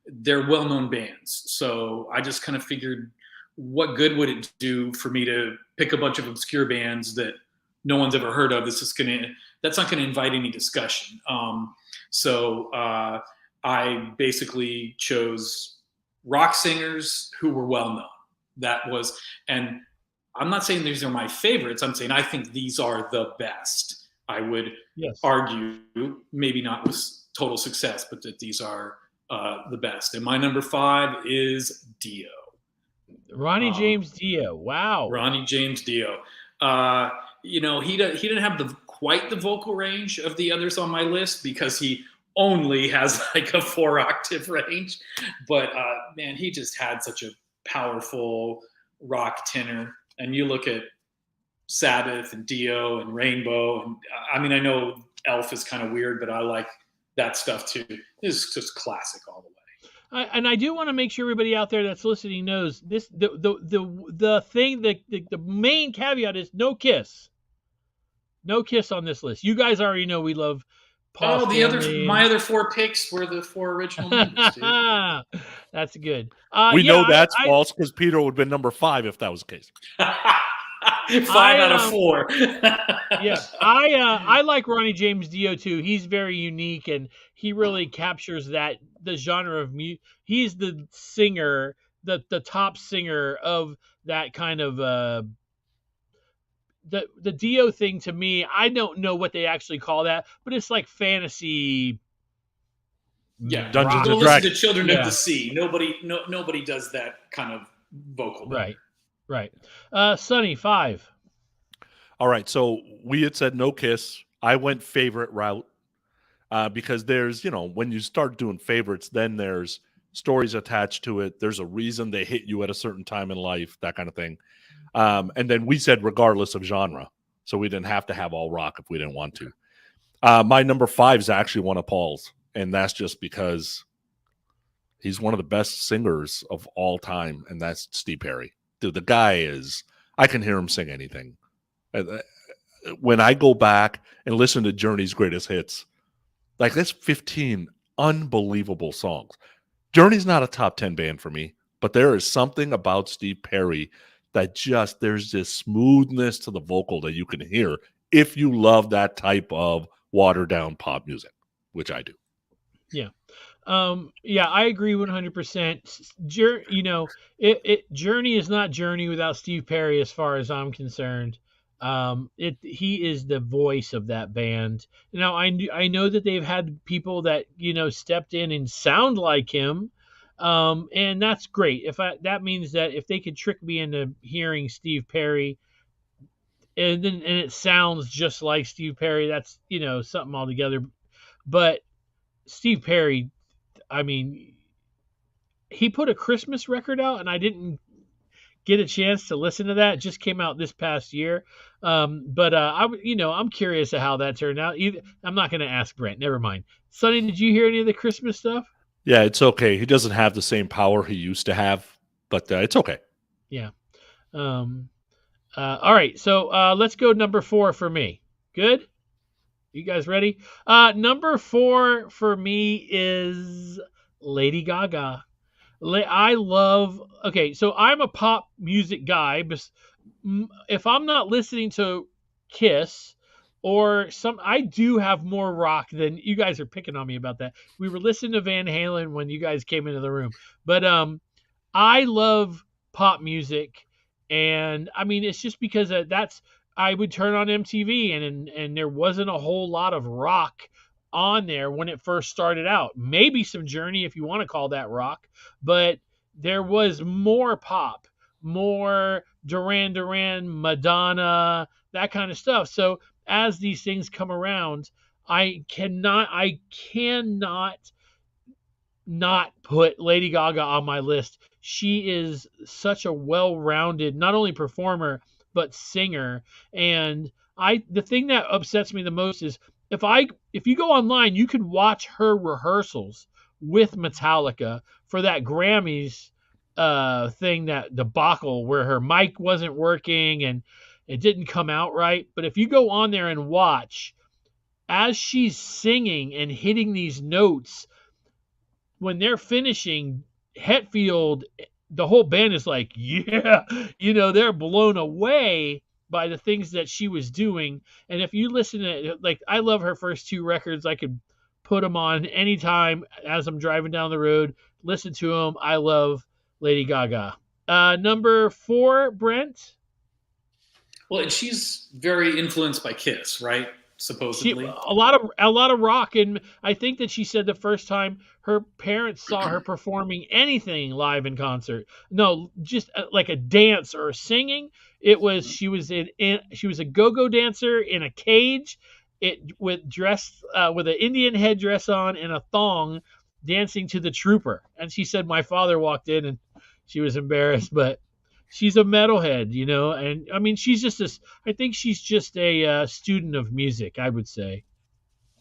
they're well-known bands. So I just kind of figured, what good would it do for me to pick a bunch of obscure bands that no one's ever heard of? That's not going to invite any discussion. So I basically chose rock singers who were well known. That was, and I'm not saying these are my favorites. I'm saying I think these are the best. I would argue, maybe not with total success, but that these are the best. And my number 5 is Dio. Ronnie James Dio. Wow. Ronnie James Dio. He didn't have quite the vocal range of the others on my list because he only has like a 4-octave range. But man, he just had such a powerful rock tenor. And you look at Sabbath and Dio and Rainbow. And I know Elf is kind of weird, but I like that stuff too. It's just classic all the way. And I do want to make sure everybody out there that's listening knows this. The thing that the main caveat is no Kiss on this list. You guys already know we love Paul. My other 4 picks were the 4 original members. Dude. That's good. We know that's false because Peter would have been number 5 if that was the case. 5 out of 4. Yeah, I like Ronnie James Dio too. He's very unique and he really captures the genre of music. He's the singer, the top singer of that kind of the Dio thing. To me, I don't know what they actually call that, but it's like fantasy. Yeah, Dungeons and Dragons. Listen to Children of the Sea. Nobody does that kind of vocal. Right. Sonny, 5. All right, so we had said no Kiss. I went favorite route because there's, when you start doing favorites, then there's stories attached to it. There's a reason they hit you at a certain time in life, that kind of thing. And then we said regardless of genre, so we didn't have to have all rock if we didn't want to. My number 5 is actually one of Paul's, and that's just because he's one of the best singers of all time, and that's Steve Perry. Dude, the guy I can hear him sing anything. When I go back and listen to Journey's greatest hits, like that's 15 unbelievable songs. Journey's not a top 10 band for me, but there is something about Steve Perry that there's this smoothness to the vocal that you can hear if you love that type of watered down pop music, which I do. Yeah. I agree 100%. Journey is not Journey without Steve Perry, as far as I'm concerned. He is the voice of that band. Now, I know that they've had people that stepped in and sound like him, and that's great. That means that if they could trick me into hearing Steve Perry, and it sounds just like Steve Perry, that's something altogether. But Steve Perry, he put a Christmas record out, and I didn't get a chance to listen to that. It just came out this past year. I'm curious of how that turned out. I'm not going to ask Brent. Never mind. Sonny, did you hear any of the Christmas stuff? Yeah, it's okay. He doesn't have the same power he used to have, but it's okay. Yeah. All right. So let's go number 4 for me. Good? You guys ready? Number 4 for me is Lady Gaga. So I'm a pop music guy, but if I'm not listening to Kiss I do have more rock than you guys are picking on me about that. We were listening to Van Halen when you guys came into the room, but I love pop music, and it's just because I would turn on MTV and there wasn't a whole lot of rock on there when it first started out. Maybe some Journey, if you want to call that rock, but there was more pop, more Duran Duran, Madonna, that kind of stuff. So as these things come around, I cannot not put Lady Gaga on my list. She is such a well-rounded, not only performer, but singer. And the thing that upsets me the most is if you go online, you could watch her rehearsals with Metallica for that Grammys thing, that debacle where her mic wasn't working and it didn't come out right. But if you go on there and watch as she's singing and hitting these notes, when they're finishing, Hetfield, the whole band is like, yeah, they're blown away by the things that she was doing. And if you listen to it, I love her first 2 records. I could put them on anytime as I'm driving down the road. Listen to them. I love Lady Gaga. Number 4, Brent. Well, and she's very influenced by Kiss, right? She Supposedly. a lot of rock, and I think that she said the first time her parents saw her performing anything live in concert, no, just like a dance or a singing, it was she was she was a go-go dancer in a cage, dressed with an Indian headdress on and a thong, dancing to the Trooper. And she said my father walked in and she was embarrassed, but she's a metalhead, and I mean, I think she's just a student of music, I would say.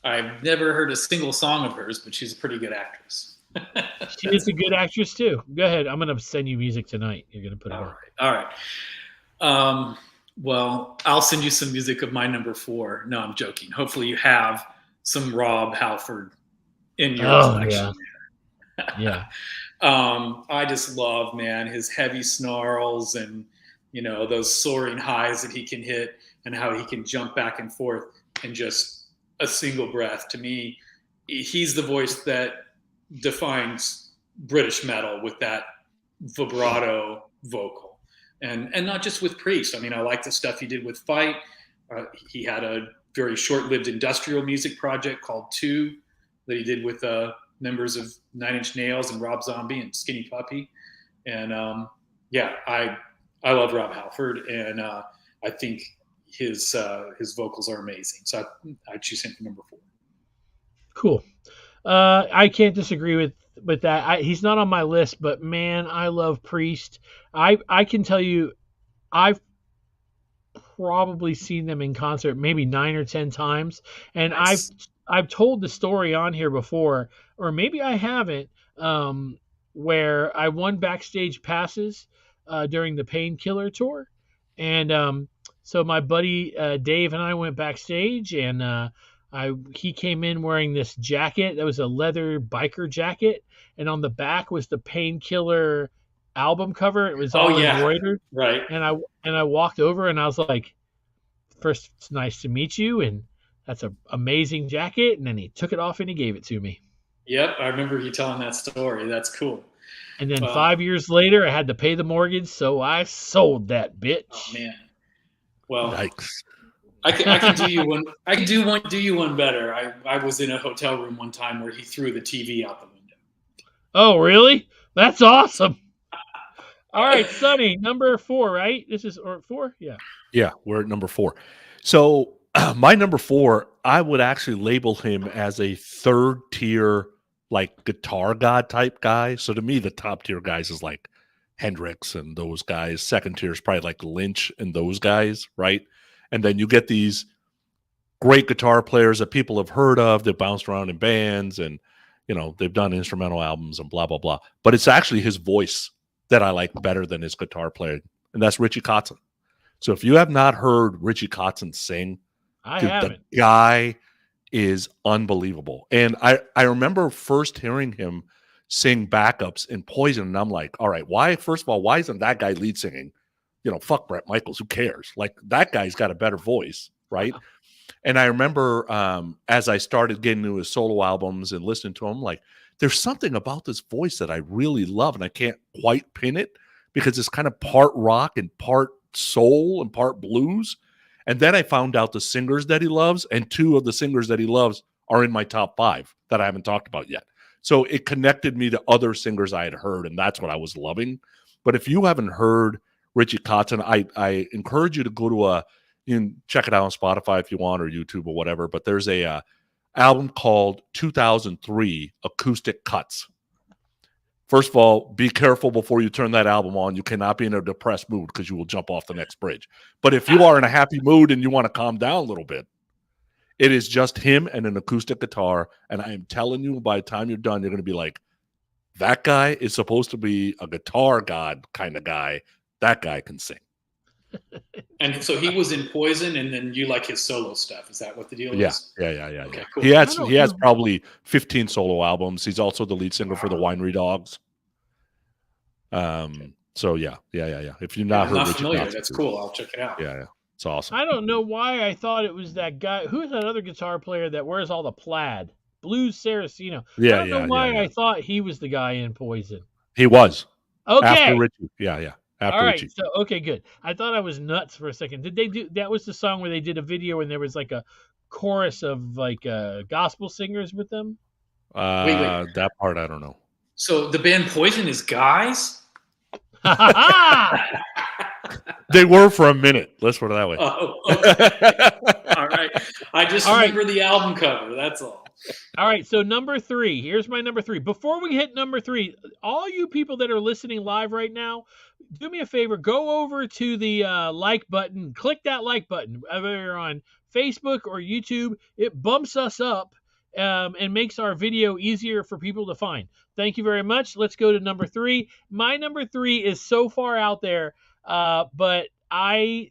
I've never heard a single song of hers, but she's a pretty good actress. She is a good actress too. Go ahead. I'm going to send you music tonight. You're going to put it on. All right. Well, I'll send you some music of my number 4. No, I'm joking. Hopefully you have some Rob Halford in your collection. Yeah. I just love, man, his heavy snarls and, those soaring highs that he can hit and how he can jump back and forth in just a single breath. To me, he's the voice that defines British metal with that vibrato vocal. And not just with Priest. I mean, I like the stuff he did with Fight. He had a very short-lived industrial music project called 2 that he did with members of Nine Inch Nails and Rob Zombie and Skinny Puppy. And I love Rob Halford, and I think his vocals are amazing. So I choose him for number 4. Cool. I can't disagree with that. He's not on my list, but man, I love Priest. I can tell you, I've probably seen them in concert maybe 9 or 10 times, and Nice. I've told the story on here before, or maybe I haven't, where I won backstage passes during the Painkiller tour, and so my buddy Dave and I went backstage, and he came in wearing this jacket that was a leather biker jacket, and on the back was the Painkiller album cover. It was all embroidered, right? And I walked over and I was like, "First, it's nice to meet you, and that's an amazing jacket." And then he took it off and he gave it to me. Yep, I remember you telling that story. That's cool. And then 5 years later, I had to pay the mortgage, so I sold that bitch. Oh man. Well, Yikes. I can do you one. I can do you one better. I was in a hotel room one time where he threw the TV out the window. Oh, really? That's awesome. All right, Sonny, number 4, right? This is 4? Yeah. Yeah, we're at number 4. So my number 4, I would actually label him as a 3rd tier, like guitar god type guy. So to me, the top tier guys is like Hendrix and those guys. 2nd tier is probably like Lynch and those guys, right? And then you get these great guitar players that people have heard of that bounced around in bands and, they've done instrumental albums and blah, blah, blah. But it's actually his voice that I like better than his guitar player, and that's Richie Kotzen. So if you have not heard Richie Kotzen sing, haven't. The guy is unbelievable. And I remember first hearing him sing backups in Poison, and I'm like, all right, first of all, why isn't that guy lead singing? Fuck Bret Michaels, who cares? Like, that guy's got a better voice, right? And I remember as I started getting into his solo albums and listening to him, like, there's something about this voice that I really love, and I can't quite pin it because it's kind of part rock and part soul and part blues. And then I found out the singers that he loves, and 2 of the singers that he loves are in my top 5 that I haven't talked about yet. So it connected me to other singers I had heard, and that's what I was loving. But if you haven't heard Richie Kotzen, I encourage you to go to you can check it out on Spotify if you want, or YouTube or whatever. But there's a album called 2003 Acoustic Cuts. First of all, be careful before you turn that album on. You cannot be in a depressed mood because you will jump off the next bridge. But if you are in a happy mood and you want to calm down a little bit, it is just him and an acoustic guitar. And I am telling you, by the time you're done, you're going to be like, that guy is supposed to be a guitar god kind of guy. That guy can sing. And so he was in Poison, and then you like his solo stuff. Is that what the deal is? Yeah. Okay, cool. He has probably 15 solo albums. He's also the lead singer for the Winery Dogs. So yeah. If you're not heard, familiar. That's cool. I'll check it out. Yeah. It's awesome. I don't know why I thought it was that guy. Who's that other guitar player that wears all the plaid? Blues Saraceno. I Yeah, don't know yeah, yeah, why yeah. I thought he was the guy in Poison. He was after Okay. Richie. Yeah, yeah. All After right. Richie. So okay, good. I thought I was nuts for a second. Did they do that? Was the song where they did a video and there was like a chorus of like gospel singers with them? Wait. That part I don't know. So the band Poison is guys? Ha ha ha! They were for a minute. Let's put it that way. Oh, okay. All right. I just All right. remember the album cover. That's all. All right, so number 3. Here's my number 3. Before we hit number 3, all you people that are listening live right now, do me a favor. Go over to the like button. Click that like button. Whether you're on Facebook or YouTube, it bumps us up and makes our video easier for people to find. Thank you very much. Let's go to number 3. My number 3 is so far out there, but I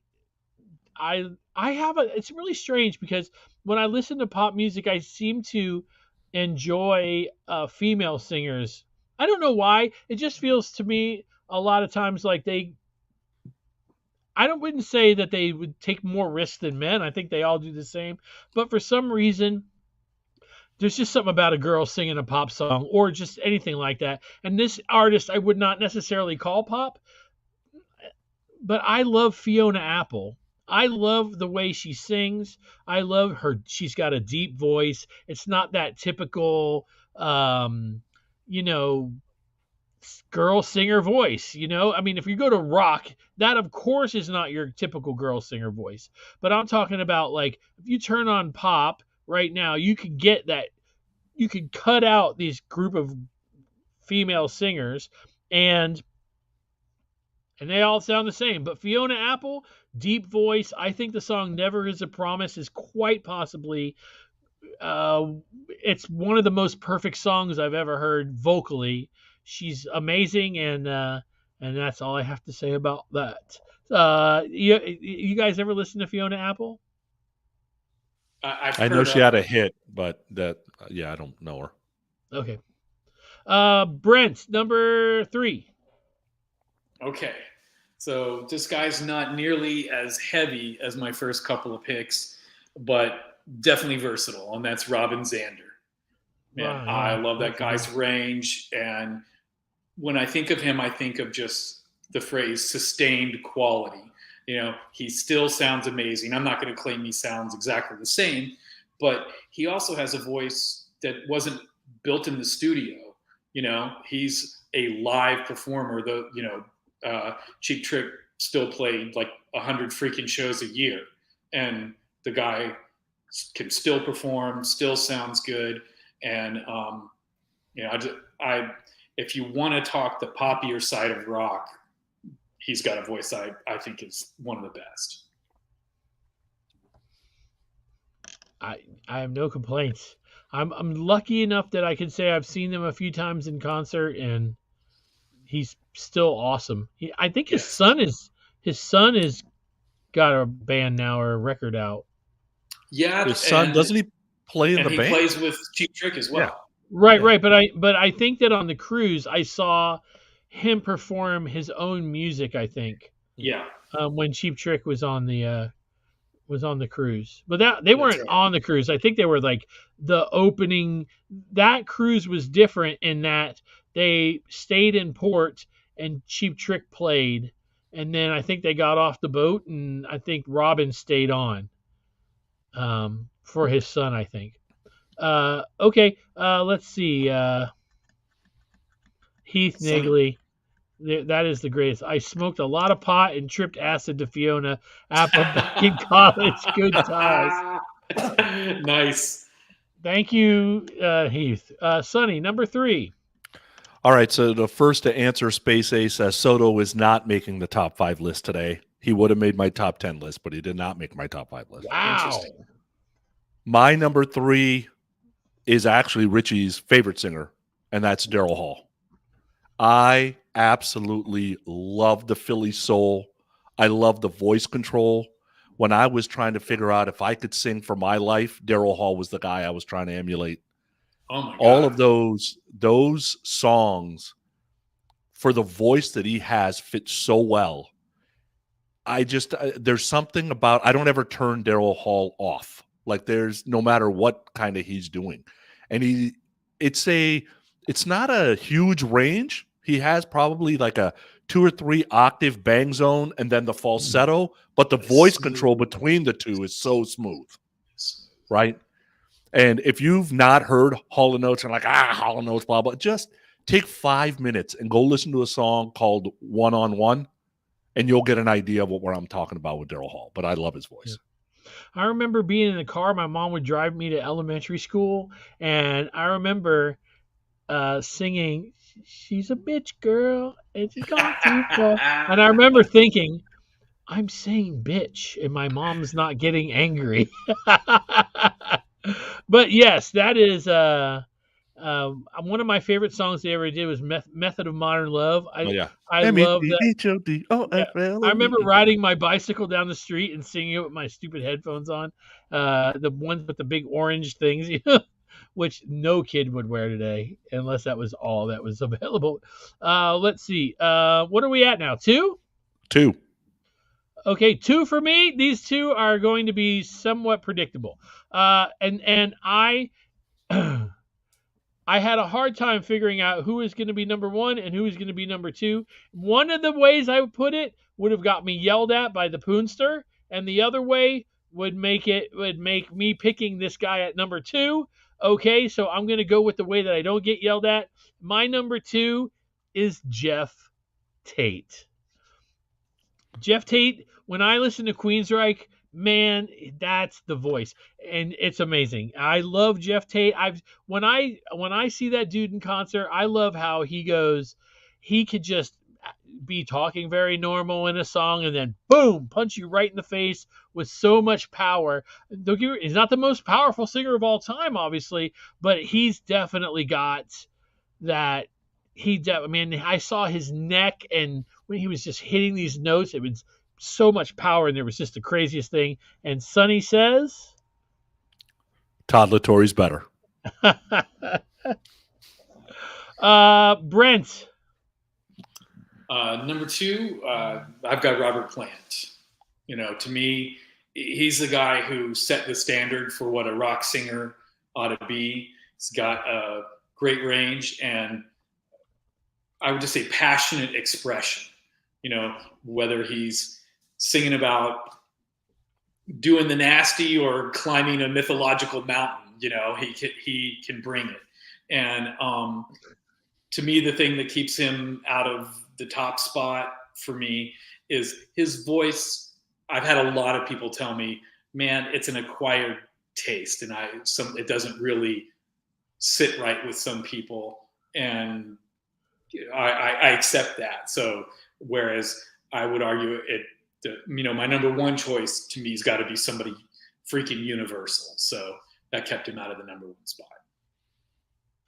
have a. It's really strange because when I listen to pop music, I seem to enjoy female singers. I don't know why. It just feels to me a lot of times like they. Wouldn't say that they would take more risks than men. I think they all do the same. But for some reason, there's just something about a girl singing a pop song or just anything like that. And this artist I would not necessarily call pop, but I love Fiona Apple. I love the way she sings. I love her. She's got a deep voice. It's not that typical, you know, girl singer voice. I mean, if you go to rock, that of course is not your typical girl singer voice. But I'm talking about like if you turn on pop right now, you could get that. You could cut out these group of female singers and they all sound the same. But Fiona Apple, deep voice. I think the song "Never Is a Promise" is quite possibly. It's one of the most perfect songs I've ever heard vocally. She's amazing, and that's all I have to say about that. You guys ever listen to Fiona Apple? I know she had a hit, but I don't know her. Okay. Brent, number 3. Okay. So this guy's not nearly as heavy as my first couple of picks, but definitely versatile, and that's Robin Zander. Man, Wow, I love that guy's range, and when I think of him, I think of just the phrase sustained quality. He still sounds amazing. I'm not going to claim he sounds exactly the same, but he also has a voice that wasn't built in the studio. He's a live performer. Cheap Trick still played like 100 freaking shows a year, and the guy can still perform, still sounds good, and if you want to talk the poppier side of rock, he's got a voice I think is one of the best. I have no complaints. I'm lucky enough that I can say I've seen them a few times in concert, and he's still awesome. I think his son is got a band now or a record out. Yeah, his son doesn't he play in the band? He plays with Cheap Trick as well. Yeah. Right. But I think that on the cruise I saw him perform his own music. I think. Yeah. When Cheap Trick was on the cruise, but they weren't on the cruise. I think they were like the opening. That cruise was different in that they stayed in port and Cheap Trick played, and then I think they got off the boat, and I think Robin stayed on for his son, I think. Okay, let's see. Heath Nigley. That is the greatest. I smoked a lot of pot and tripped acid to Fiona Apple back in college. Good times. Nice. Thank you, Heath. Sonny, number 3. All right, so the first to answer Space Ace, Soto is not making the top 5 list today. He would have made my top 10 list, but he did not make my top 5 list. Wow. My number 3 is actually Richie's favorite singer, and that's Daryl Hall. I absolutely love the Philly soul. I love the voice control. When I was trying to figure out if I could sing for my life, Daryl Hall was the guy I was trying to emulate. Oh my God. All of those songs, for the voice that he has, fit so well. There's something about, I don't ever turn Daryl Hall off. Like there's no matter what kind of he's doing. and it's not a huge range. He has probably like a 2 or 3 octave bang zone and then the falsetto, but the voice control between the two is so smooth, right? And if you've not heard Hall & Oates and like, Hall & Oates, blah, blah, just take 5 minutes and go listen to a song called One on One, and you'll get an idea of what I'm talking about with Daryl Hall. But I love his voice. Yeah. I remember being in the car. My mom would drive me to elementary school, and I remember singing, "She's a bitch girl, and she's gone too far." And I remember thinking, I'm saying bitch, and my mom's not getting angry. But yes, that is one of my favorite songs they ever did was "Method of Modern Love." I love that. Yeah. I remember riding my bicycle down the street and singing it with my stupid headphones on, the ones with the big orange things, which no kid would wear today unless that was all that was available. Let's see. What are we at now? 2? 2. Okay, 2 for me. These 2 are going to be somewhat predictable. And I I had a hard time figuring out who is going to be number 1 and who is going to be number 2. One of the ways I would put it would have got me yelled at by the Poonster, and the other way would make me picking this guy at number 2. Okay, so I'm going to go with the way that I don't get yelled at. My number 2 is Jeff Tate. Jeff Tate, when I listen to Queensryche, man, that's the voice, and it's amazing. I love Jeff Tate. When I see that dude in concert, I love how he goes. He could just be talking very normal in a song, and then boom, punch you right in the face with so much power. He's not the most powerful singer of all time, obviously, but he's definitely got that. I saw his neck, and when he was just hitting these notes, it was so much power, and there was just the craziest thing. And Sonny says, Todd LaTorre's better. Brent. Number 2, I've got Robert Plant. To me, he's the guy who set the standard for what a rock singer ought to be. He's got a great range, and I would just say passionate expression, whether he's singing about doing the nasty or climbing a mythological mountain, he can bring it. And to me, the thing that keeps him out of the top spot for me is his voice. I've had a lot of people tell me, man, it's an acquired taste, and it doesn't really sit right with some people. And I accept that. So whereas I would argue my number 1 choice to me has got to be somebody freaking universal. So that kept him out of the number 1 spot.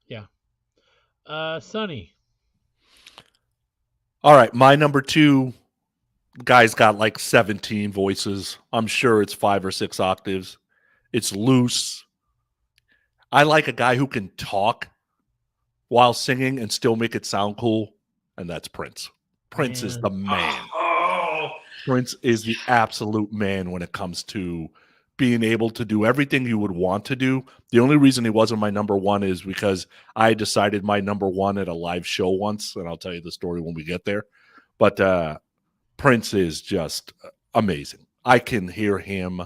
Yeah. Sonny. All right. My number 2 guy's got like 17 voices. I'm sure it's 5 or 6 octaves. It's loose. I like a guy who can talk while singing and still make it sound cool, and that's Prince. Prince is the man. Prince is the absolute man when it comes to being able to do everything you would want to do. The only reason he wasn't my number 1 is because I decided my number 1 at a live show once, and I'll tell you the story when we get there. But Prince is just amazing. I can hear him.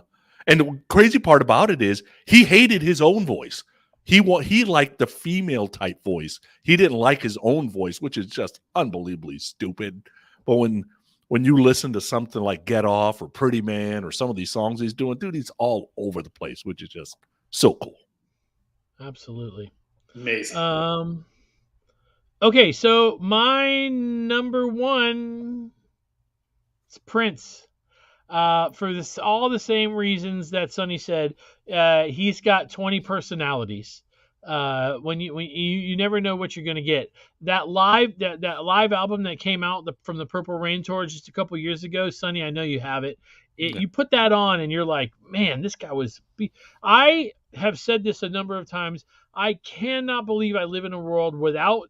And the crazy part about it is he hated his own voice. He liked the female type voice. He didn't like his own voice, which is just unbelievably stupid. But when you listen to something like Get Off or Pretty Man or some of these songs he's doing, dude, he's all over the place, which is just so cool. Absolutely. Amazing. Okay, so my number 1 is Prince. For all the same reasons that Sonny said, he's got 20 personalities. When you never know what you're going to get. That live album that came out from the Purple Rain tour just a couple years ago, Sonny, I know you have it. You put that on and you're like, man, this guy was. I have said this a number of times. I cannot believe I live in a world without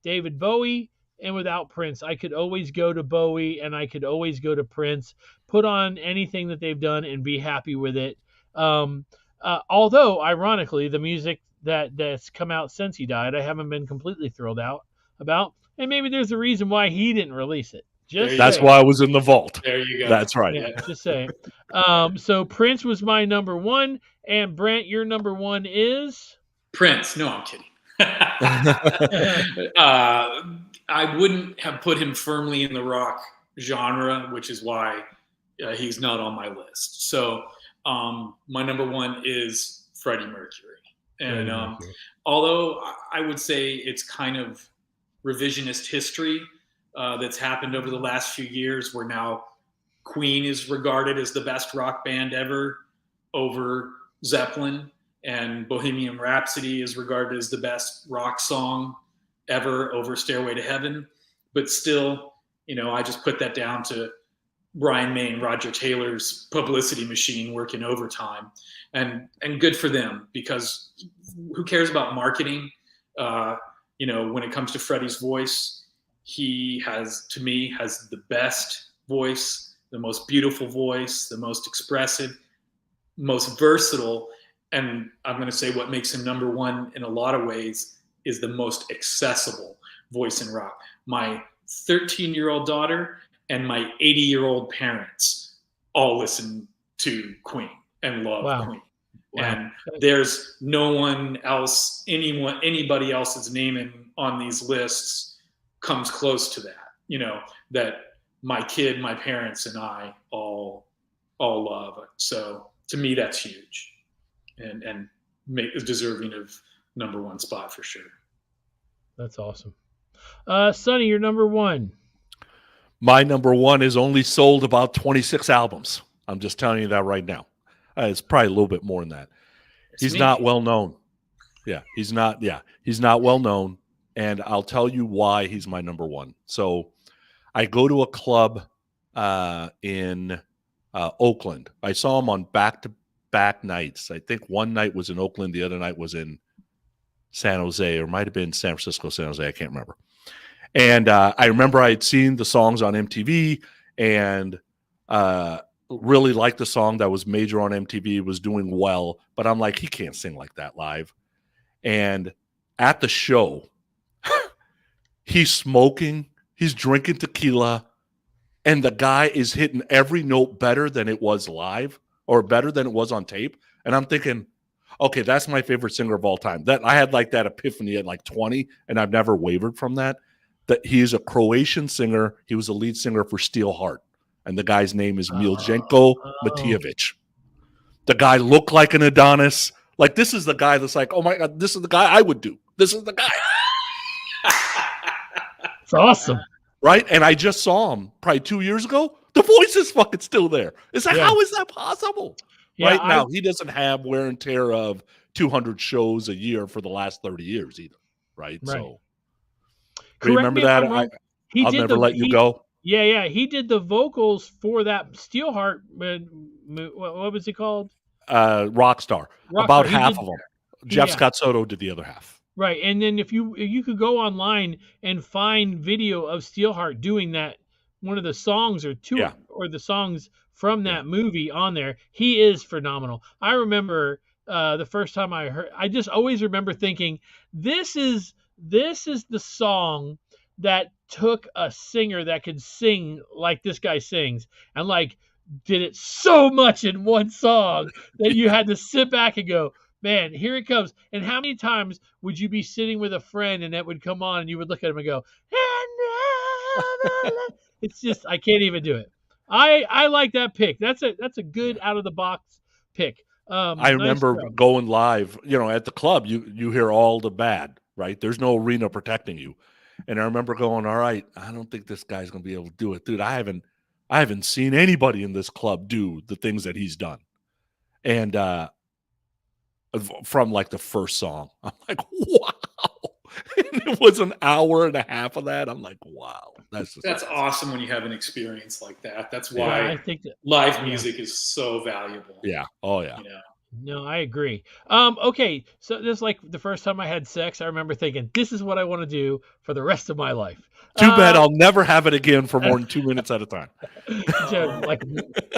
David Bowie and without Prince. I could always go to Bowie and I could always go to Prince. Put on anything that they've done and be happy with it. Although, ironically, the music that's come out since he died, I haven't been completely thrilled out about, and maybe there's a reason why he didn't release it. Just That's saying. why I was in the vault. There you go. That's right. Yeah, just saying. So Prince was my number one, and Brent, your number one is Prince. No, I'm kidding. I wouldn't have put him firmly in the rock genre, which is why he's not on my list. So my number one is Freddie Mercury. And although I would say it's kind of revisionist history that's happened over the last few years, where now Queen is regarded as the best rock band ever over Zeppelin, and Bohemian Rhapsody is regarded as the best rock song ever over Stairway to Heaven. But still, I just put that down to Brian May and Roger Taylor's publicity machine working overtime, and good for them, because who cares about marketing? When it comes to Freddie's voice, he has the best voice, the most beautiful voice, the most expressive, most versatile. And I'm going to say what makes him number one in a lot of ways is the most accessible voice in rock. My 13-year-old daughter and my 80-year-old parents all listen to Queen and love Queen. Wow. And there's no one else, anybody else's name on these lists comes close to that, that my kid, my parents, and I all love it. So to me, that's huge, and is deserving of number one spot for sure. That's awesome. Sonny, your number one. My number one is only sold about 26 albums. I'm just telling you that right now. It's probably a little bit more than that. He's not well known. Yeah, he's not well known. And I'll tell you why he's my number one. So I go to a club in Oakland. I saw him on back-to-back nights. I think one night was in Oakland, the other night was in San Jose, or might have been San Francisco, San Jose. I can't remember. And I remember I had seen the songs on MTV and really liked the song that was major on MTV, was doing well. But I'm like, he can't sing like that live. And at the show, he's smoking, he's drinking tequila, and the guy is hitting every note better than it was live or better than it was on tape. And I'm thinking, okay, that's my favorite singer of all time. That I had like that epiphany at like 20, and I've never wavered from that. That he is a Croatian singer. He was the lead singer for Steelheart, and the guy's name is Miljenko Matijevic. The guy looked like an Adonis. Like, this is the guy that's like, oh my God, this is the guy I would do. This is the guy. It's awesome. Right? And I just saw him probably 2 years ago. The voice is fucking still there. It's like, how is that possible? Yeah, right now, he doesn't have wear and tear of 200 shows a year for the last 30 years either. Right? So, remember that? I'll never let you go. Yeah. He did the vocals for that Steelheart. What was it called? Rockstar. About half of them. Jeff Scott Soto did the other half. Right, and then if you could go online and find video of Steelheart doing that, one of the songs or two or the songs from that movie on there, he is phenomenal. I remember the first time I just always remember thinking, this is the song that took a singer that could sing like this guy sings, and like did it so much in one song that you had to sit back and go, man, here it comes. And how many times would you be sitting with a friend and that would come on and you would look at him and go, it's just, I can't even do it. I like that pick. That's a good out of the box pick. I remember going live, at the club, you hear all the bad, right? There's no arena protecting you. And I remember going, all right, I don't think this guy's going to be able to do it. Dude, I haven't seen anybody in this club do the things that he's done. And, from like the first song, I'm like, wow. And it was an hour and a half of that. I'm like, wow. That's awesome when you have an experience like that. That's why I think that live music is so valuable. Yeah. Oh, yeah. No, I agree. Okay, so this is like the first time I had sex. I remember thinking, this is what I want to do for the rest of my life. Too bad Um, I'll never have it again for more than 2 minutes at a time. so like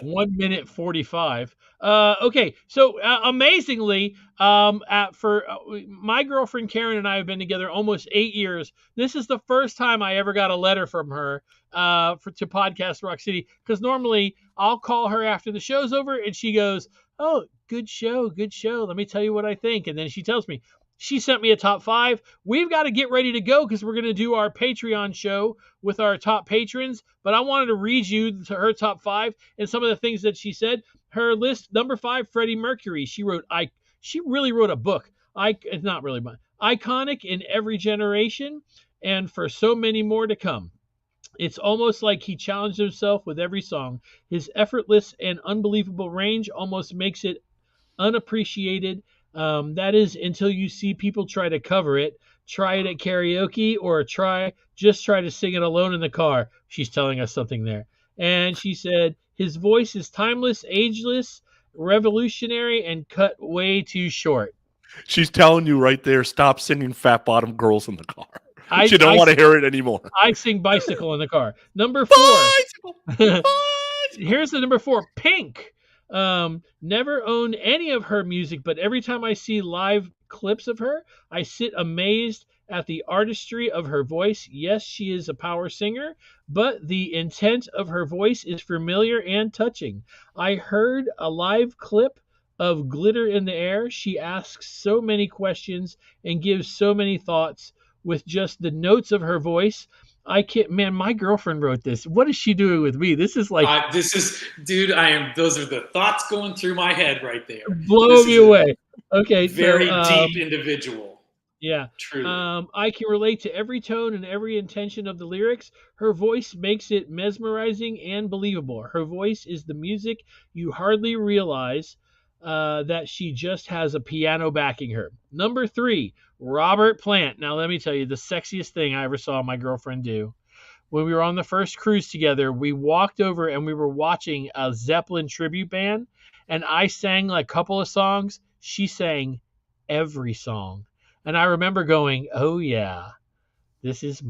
1 minute 45. Okay, so amazingly, for my girlfriend Karen and I have been together almost 8 years. This is the first time I ever got a letter from her to Podcast Rock City, because normally I'll call her after the show's over and she goes, "Oh, good show, good show. Let me tell you what I think," and then she tells me. She sent me a top 5. We've got to get ready to go because we're going to do our Patreon show with our top patrons. But I wanted to read you to her top 5 and some of the things that she said. Her list, number 5, Freddie Mercury. She really wrote a book. It's not really mine. Iconic in every generation, and for so many more to come. It's almost like he challenged himself with every song. His effortless and unbelievable range almost makes it unappreciated. That is until you see people try to cover it, try it at karaoke, or just try to sing it alone in the car. She's telling us something there. And she said, his voice is timeless, ageless, revolutionary, and cut way too short. She's telling you right there, stop singing Fat Bottom Girls in the car. I She don't want to hear it anymore. I sing Bicycle in the car. Number 4. Bicycle! Bicycle! Here's the number 4, Pink. Never owned any of her music, but every time I see live clips of her, I sit amazed at the artistry of her voice. Yes, she is a power singer, but the intent of her voice is familiar and touching. I heard a live clip of Glitter in the Air. She asks so many questions and gives so many thoughts with just the notes of her voice. I can't, man, my girlfriend wrote this. What is she doing with me? This is like, dude, those are the thoughts going through my head right there. blow me away. Okay. Very deep individual. Yeah. Truly. I can relate to every tone and every intention of the lyrics. Her voice makes it mesmerizing and believable. Her voice is the music you hardly realize that she just has a piano backing her. Number 3, Robert Plant. Now, let me tell you, the sexiest thing I ever saw my girlfriend do. When we were on the first cruise together, we walked over and we were watching a Zeppelin tribute band, and I sang like a couple of songs. She sang every song. And I remember going, oh, yeah, this is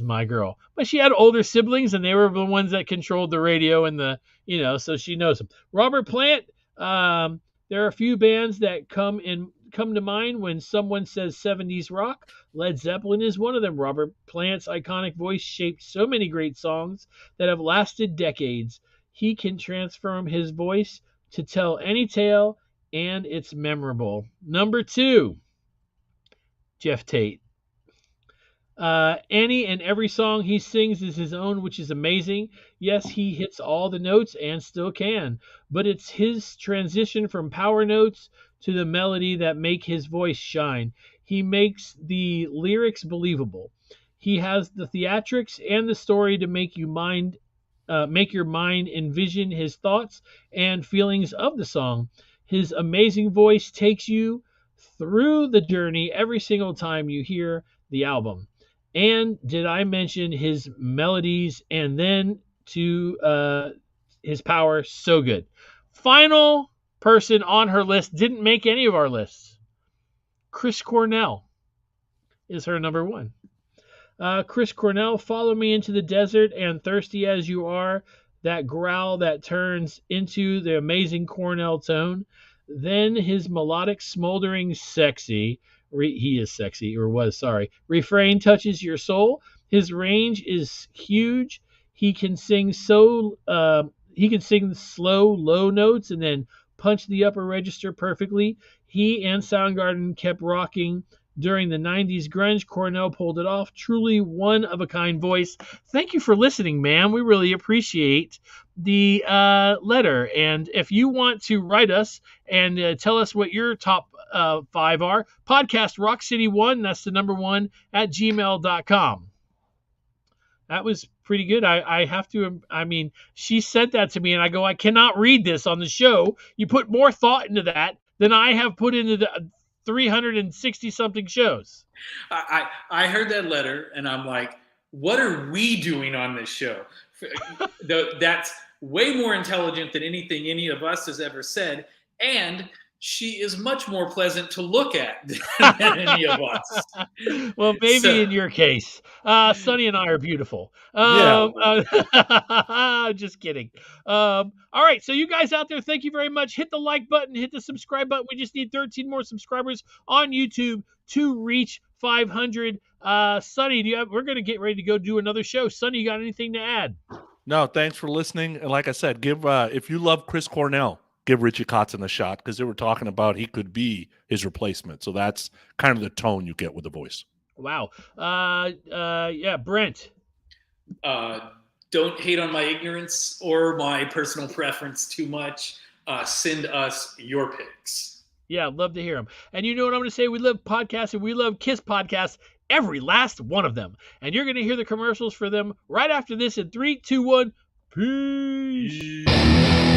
my girl. But she had older siblings, and they were the ones that controlled the radio and so she knows them. Robert Plant, there are a few bands that come to mind when someone says 70s rock. Led Zeppelin is one of them. Robert Plant's iconic voice shaped so many great songs that have lasted decades. He can transform his voice to tell any tale, and it's memorable. Number 2, Jeff Tate. Any and every song he sings is his own, which is amazing. Yes, he hits all the notes and still can, but it's his transition from power notes to the melody that make his voice shine. He makes the lyrics believable. He has the theatrics and the story to make your mind envision his thoughts and feelings of the song. His amazing voice takes you through the journey every single time you hear the album. And did I mention his melodies and then to his power? So good. Final person on her list, didn't make any of our lists. Chris Cornell is her number 1. Chris Cornell, Follow Me Into the Desert and Thirsty As You Are, that growl that turns into the amazing Cornell tone. Then his melodic, smoldering, sexy, he is sexy, or was, sorry, refrain touches your soul. His range is huge. He can sing slow, low notes and then punch the upper register perfectly. He and Soundgarden kept rocking during the 90s grunge. Cornell pulled it off. Truly one-of-a-kind voice. Thank you for listening, man. We really appreciate the letter. And if you want to write us and tell us what your top 5 are, podcast rockcity1, that's the number 1, at gmail.com. That was pretty good. She sent that to me, and I go, I cannot read this on the show. You put more thought into that than I have put into the 360-something shows. I heard that letter, and I'm like, what are we doing on this show? That's way more intelligent than anything any of us has ever said. And she is much more pleasant to look at than any of us. Well, maybe So- in your case. Sonny and I are beautiful. Yeah. Just kidding. All right, so you guys out there, thank you very much. Hit the like button, hit the subscribe button. We just need 13 more subscribers on YouTube to reach 500. Sonny, we're going to get ready to go do another show. Sonny, you got anything to add? No, thanks for listening. And like I said, give if you love Chris Cornell, give Richie Kotzen a shot because they were talking about he could be his replacement. So that's kind of the tone you get with the voice. Wow. Yeah, Brent. Don't hate on my ignorance or my personal preference too much. Send us your picks. Yeah, I'd love to hear them. And you know what I'm going to say? We love podcasts and we love Kiss podcasts, every last one of them. And you're going to hear the commercials for them right after this in 3, 2, 1. Peace.